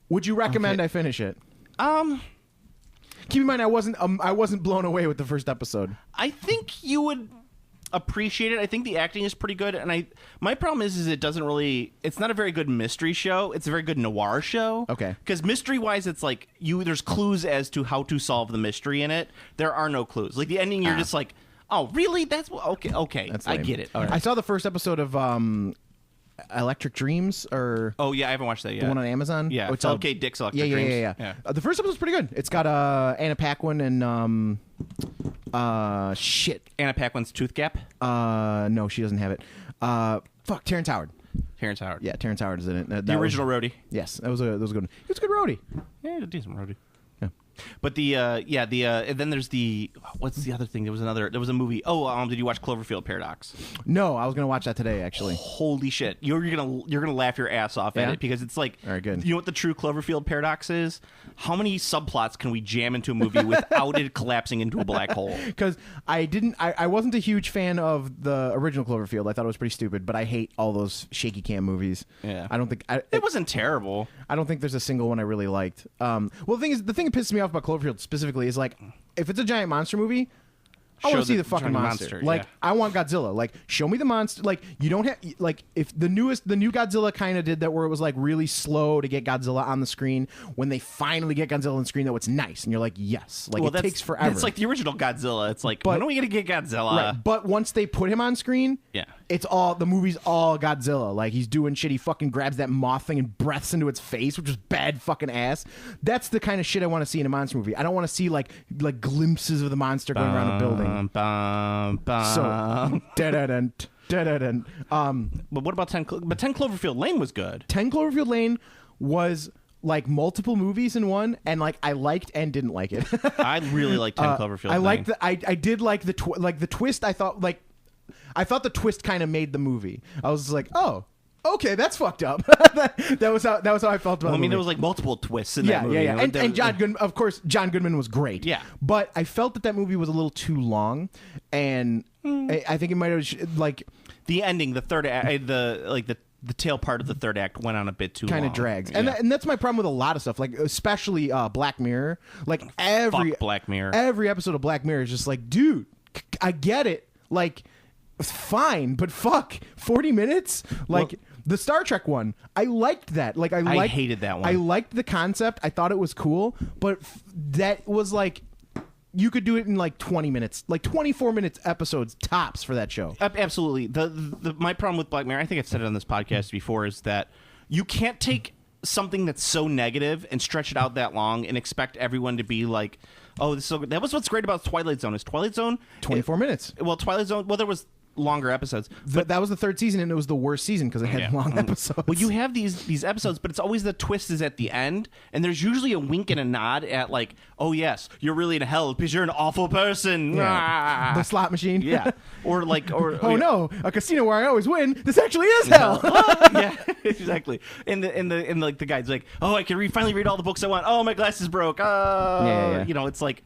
Would you recommend I finish it? Keep in mind, I wasn't blown away with the first episode. I think you would appreciate it. I think the acting is pretty good, and my problem is it doesn't really. It's not a very good mystery show. It's a very good noir show. Okay. Because mystery wise, it's like there's clues as to how to solve the mystery in it. There are no clues. Like the ending, you're just like, oh, really? That's okay. Okay, That's I lame. get it. All right. I saw the first episode of Electric Dreams, or Oh yeah, I haven't watched that yet. the one on Amazon. Yeah, Oh, it's okay. Dick's Electric yeah, Dreams. yeah. The first episode's pretty good. It's got Anna Paquin and shit. Anna Paquin's Tooth Gap. No, she doesn't have it. Fuck, Terrence Howard. Terrence Howard. Yeah, Terrence Howard is in it. The original roadie. Yes, that was a good one. It was a good roadie. Yeah, he's a decent roadie. Yeah. But and then there's what's the other thing? There was a movie. Oh, did you watch Cloverfield Paradox? No, I was gonna watch that today actually. Holy shit. You're gonna laugh your ass off at Yeah? it because it's like, All right, good. You know what the true Cloverfield Paradox is? How many subplots can we jam into a movie without it collapsing into a black hole? Because I wasn't a huge fan of the original Cloverfield. I thought it was pretty stupid, but I hate all those shaky cam movies. Yeah. I don't think It wasn't terrible. I don't think there's a single one I really liked. Well, the thing that pisses me off about Cloverfield specifically is like, if it's a giant monster movie, I want Show to see the the fucking giant monster. monster, Like, yeah. I want Godzilla. Like, show me the monster. Like, you don't have like if the new Godzilla kind of did that where it was like really slow to get Godzilla on the screen. When they finally get Godzilla on the screen, though, it's nice, and you're like, yes. Like, it takes forever. It's like the original Godzilla. It's like, when are we gonna get Godzilla? Right. But once they put him on screen, Yeah. it's all the movie's all Godzilla. Like, he's doing shit. He fucking grabs that moth thing and breaths into its face, which is bad fucking ass. That's the kind of shit I want to see in a monster movie. I don't want to see like glimpses of the monster going around a building. So, da-da-dun, da-da-dun. But what about 10 Cloverfield Lane was good. 10 Cloverfield Lane was like multiple movies in one, and like I liked and didn't like it. I really like 10 Cloverfield Lane. I liked I did like the the twist. I thought the twist kind of made the movie. I was like, oh, okay, that's fucked up. that was how I felt about. Well, I the mean, movie. there was like multiple twists in that movie. Yeah. You know, And John Goodman, of course, John Goodman was great. Yeah. But I felt that movie was a little too long, and I think it might have like the ending, the third act, the tail part of the third act went on a bit too long. kind of drags. Yeah. And that's my problem with a lot of stuff, like especially Black Mirror. Like Fuck Black Mirror. Every episode of Black Mirror is just like, dude, I get it. Like, fine, but fuck, 40 minutes? Like, the Star Trek one, I liked that. Like, I hated that one. I liked the concept. I thought it was cool, but that was like, you could do it in like 20 minutes, like 24 minutes episodes tops for that show. Absolutely. My problem with Black Mirror, I think I've said it on this podcast before, is that you can't take something that's so negative and stretch it out that long and expect everyone to be like, oh, this is so good. That was what's great about Twilight Zone. Is Twilight Zone 24 minutes. Well, Twilight Zone. Well, there was longer episodes, But that was the third season, and it was the worst season because it had long episodes. well, you have these episodes, but it's always the twist is at the end, and there's usually a wink and a nod at like, oh yes, you're really in hell because you're an awful person. Yeah. The slot machine. Yeah, or oh no, a casino where I always win. This actually is hell. Yeah, exactly. And the guy's like, oh, I can finally read all the books I want. Oh, my glasses broke. Yeah. You know, it's like,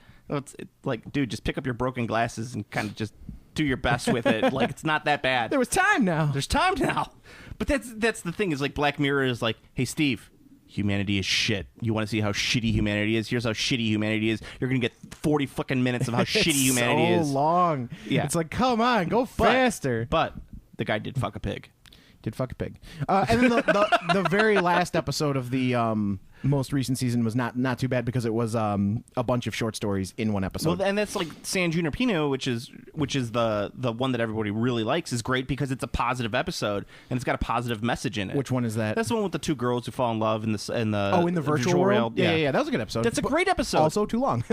dude, just pick up your broken glasses and kind of just do your best with it. Like, it's not that bad. There was time now. There's time now. But that's the thing, is like Black Mirror is like, hey, Steve, humanity is shit. You want to see how shitty humanity is? Here's how shitty humanity is. You're going to get 40 fucking minutes of how shitty humanity is. So long. Yeah. It's like, come on, go faster. But the guy did fuck a pig. Did fuck a pig. And then the very last episode of the most recent season was not too bad because it was a bunch of short stories in one episode. Well, and that's like San Junipero, which is the one that everybody really likes, is great because it's a positive episode and it's got a positive message in it. Which one is that? That's the one with the two girls who fall in love in the virtual world. Yeah, that was a good episode. That's a great episode. Also too long.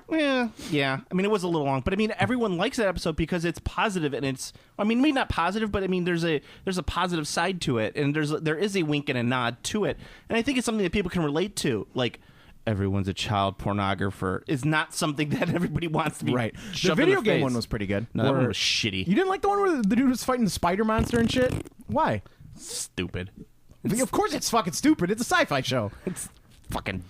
Yeah. I mean, it was a little long, but I mean, everyone likes that episode because it's positive and it's. I mean, maybe not positive, but I mean, there's a positive side to it, and there is a wink and a nod to it, and I think it's something that people can relate to. Like, everyone's a child pornographer is not something that everybody wants to be. Right. The video game one was pretty good. No, that one was shitty. You didn't like the one where the dude was fighting the spider monster and shit? Why? Stupid. Of course it's fucking stupid. It's a sci-fi show. It's fucking.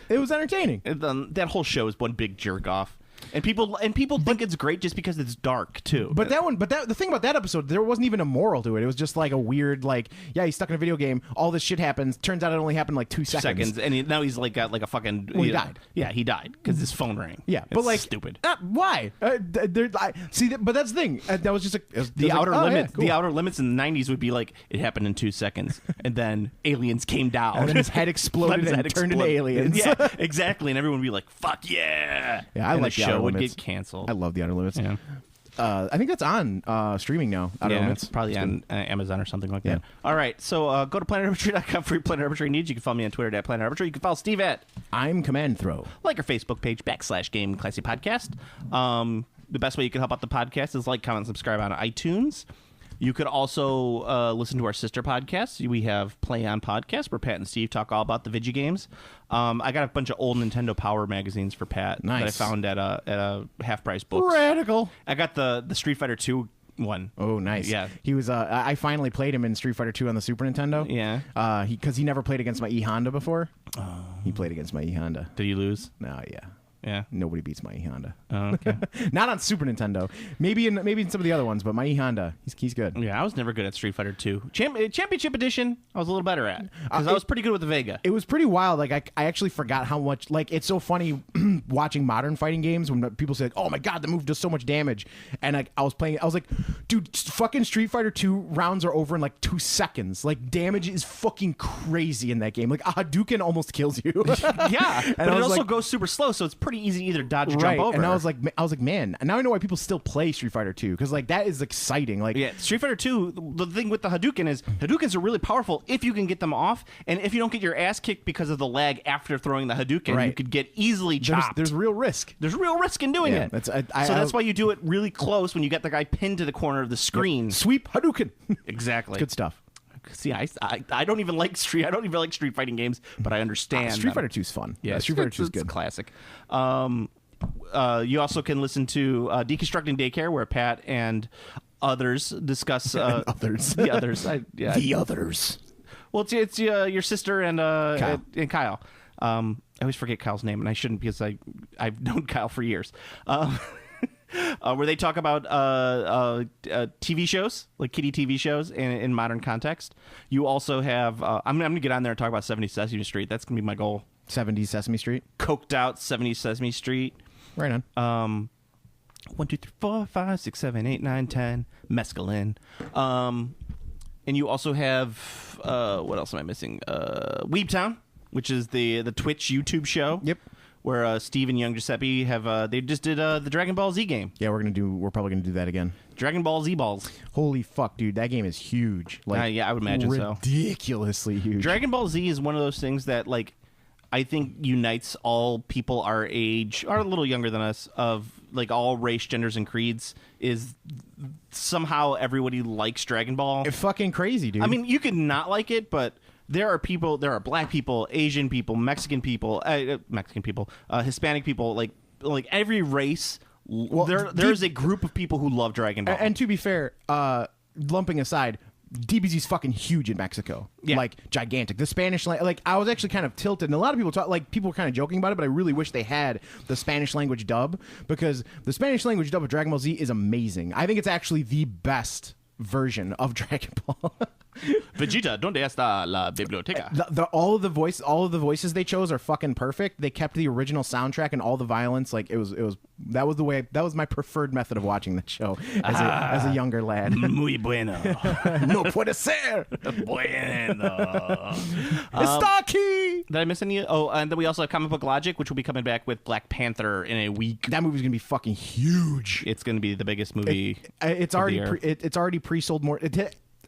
It was entertaining. That whole show is one big jerk off. And people think it's great just because it's dark too. But the thing about that episode, there wasn't even a moral to it. It was just like a weird, like, yeah, he's stuck in a video game. All this shit happens. Turns out it only happened like 2 seconds. And now he's like got like a fucking. Well, he died. Yeah, he died because his phone rang. Yeah, it's but like stupid. Why? But that's the thing. That was just the outer limits. Yeah, cool. The outer limits in the 90s would be like it happened in 2 seconds, and then aliens came down, and then his head exploded and turned into aliens. Yeah, exactly. And everyone would be like, "Fuck yeah!" Yeah, I and like the show would get canceled. I love the Outer Limits. Yeah. I think that's on streaming now. Outer Limits. It's probably on Amazon or something like that. All right, so go to planetarbitrary.com for your Planet Arbitrary needs. You can follow me on Twitter at Planet Arbitrary. You can follow Steve at I'm Command Throw. Like our Facebook page /Game Classy Podcast. The best way you can help out the podcast is like, comment, subscribe on iTunes. You could also listen to our sister podcasts. We have Play On Podcast, where Pat and Steve talk all about the video games. I got a bunch of old Nintendo Power magazines for Pat that I found at a Half Price Books. Radical. I got the Street Fighter 2 one. Oh, nice. Yeah. He was. I finally played him in Street Fighter 2 on the Super Nintendo. Yeah. Because he never played against my E Honda before. Oh. He played against my E Honda. Did you lose? No, yeah. Yeah. Nobody beats my E Honda. Oh, okay. Not on Super Nintendo. Maybe in some of the other ones, but my E Honda, he's good. Yeah, I was never good at Street Fighter 2. Championship Edition, I was a little better at because I was pretty good with the Vega. It was pretty wild. Like I actually forgot how much. Like, it's so funny watching modern fighting games when people say, like, "Oh my god, the move does so much damage," and I was playing. I was like, "Dude, fucking Street Fighter 2 rounds are over in like 2 seconds. Like, damage is fucking crazy in that game. Like, a Hadouken almost kills you." Yeah, but it also goes super slow, so it's pretty easy to either dodge or jump over. And I was like, man, now I know why people still play Street Fighter 2 because like that is exciting. Like, yeah, Street Fighter 2. The thing with the Hadouken is Hadoukens are really powerful if you can get them off, and if you don't get your ass kicked because of the lag after throwing the Hadouken, you could get easily chopped. There's real risk. There's real risk in doing it. That's why you do it really close when you get the guy pinned to the corner of the screen. Sweep Hadouken. Exactly. It's good stuff. See, I don't even like Street fighting games, but I understand. Street Fighter 2 is fun. Yeah, Street Fighter 2 is good. Classic. You also can listen to Deconstructing Daycare, where Pat and others discuss the others. The others. Well, it's your sister and Kyle. I always forget Kyle's name, and I shouldn't because I've known Kyle for years. Where they talk about TV shows, like kiddie TV shows in modern context. You also have, I'm going to get on there and talk about 70 Sesame Street. That's going to be my goal. 70 Sesame Street? Coked out 70 Sesame Street. Right on. 1, 2, 3, 4, 5, 6, 7, 8, 9, 10. Mescaline. And you also have, what else am I missing? Weebtown, which is the Twitch YouTube show. Yep. where Steve and young Giuseppe have they just did the Dragon Ball Z game. Yeah, we're probably gonna do that again. Dragon Ball Z balls. Holy fuck, dude, that game is huge. Like, yeah, I would imagine so. Ridiculously huge. Dragon Ball Z is one of those things that like I think unites all people our age, or a little younger than us, of like all race, genders, and creeds. Is somehow everybody likes Dragon Ball. It's fucking crazy, dude. I mean, you could not like it, but there are black people, Asian people, Mexican people, Hispanic people, like every race. Well, there's a group of people who love Dragon Ball. And to be fair, lumping aside, DBZ's fucking huge in Mexico. Yeah. Like, gigantic. The Spanish, like, I was actually kind of tilted, and a lot of people were kind of joking about it, but I really wish they had the Spanish language dub, because the Spanish language dub of Dragon Ball Z is amazing. I think it's actually the best version of Dragon Ball. Vegeta, ¿dónde está la biblioteca? All of the voices they chose are fucking perfect. They kept the original soundtrack and all the violence. Like, that was my preferred method of watching the show as a younger lad. Muy bueno. No puede ser. Bueno. Está aquí. Did I miss any? Oh, and then we also have Comic Book Logic, which will be coming back with Black Panther in a week. That movie's gonna be fucking huge. It's gonna be the biggest movie. It's already pre-sold more.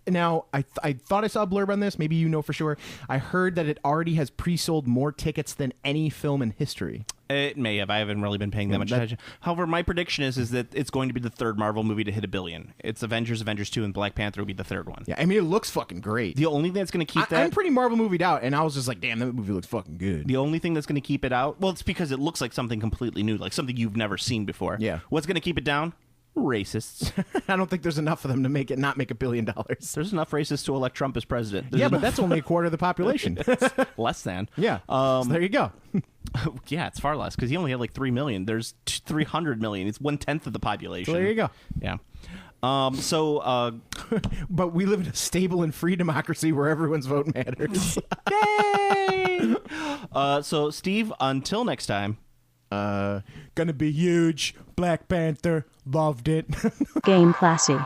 Now, I thought I saw a blurb on this. Maybe you know for sure. I heard that it already has pre-sold more tickets than any film in history. It may have. I haven't really been paying that much attention. However, my prediction is that it's going to be the third Marvel movie to hit $1 billion. It's Avengers 2, and Black Panther will be the third one. Yeah, I mean, it looks fucking great. The only thing that's going to keep that... I'm pretty Marvel movied out, and I was just like, damn, that movie looks fucking good. The only thing that's going to keep it out... Well, it's because it looks like something completely new, like something you've never seen before. Yeah. What's going to keep it down? Racists. I don't think there's enough of them to make it not make $1 billion. There's enough racists to elect Trump as president. But that's only a quarter of the population. Less than. Yeah. So there you go. Yeah, it's far less because he only had like 3 million. There's 300 million. It's 1/10 of the population. So there you go. Yeah. But we live in a stable and free democracy where everyone's vote matters. Yay! So Steve, until next time. Gonna be huge. Black Panther, loved it. Game Classy.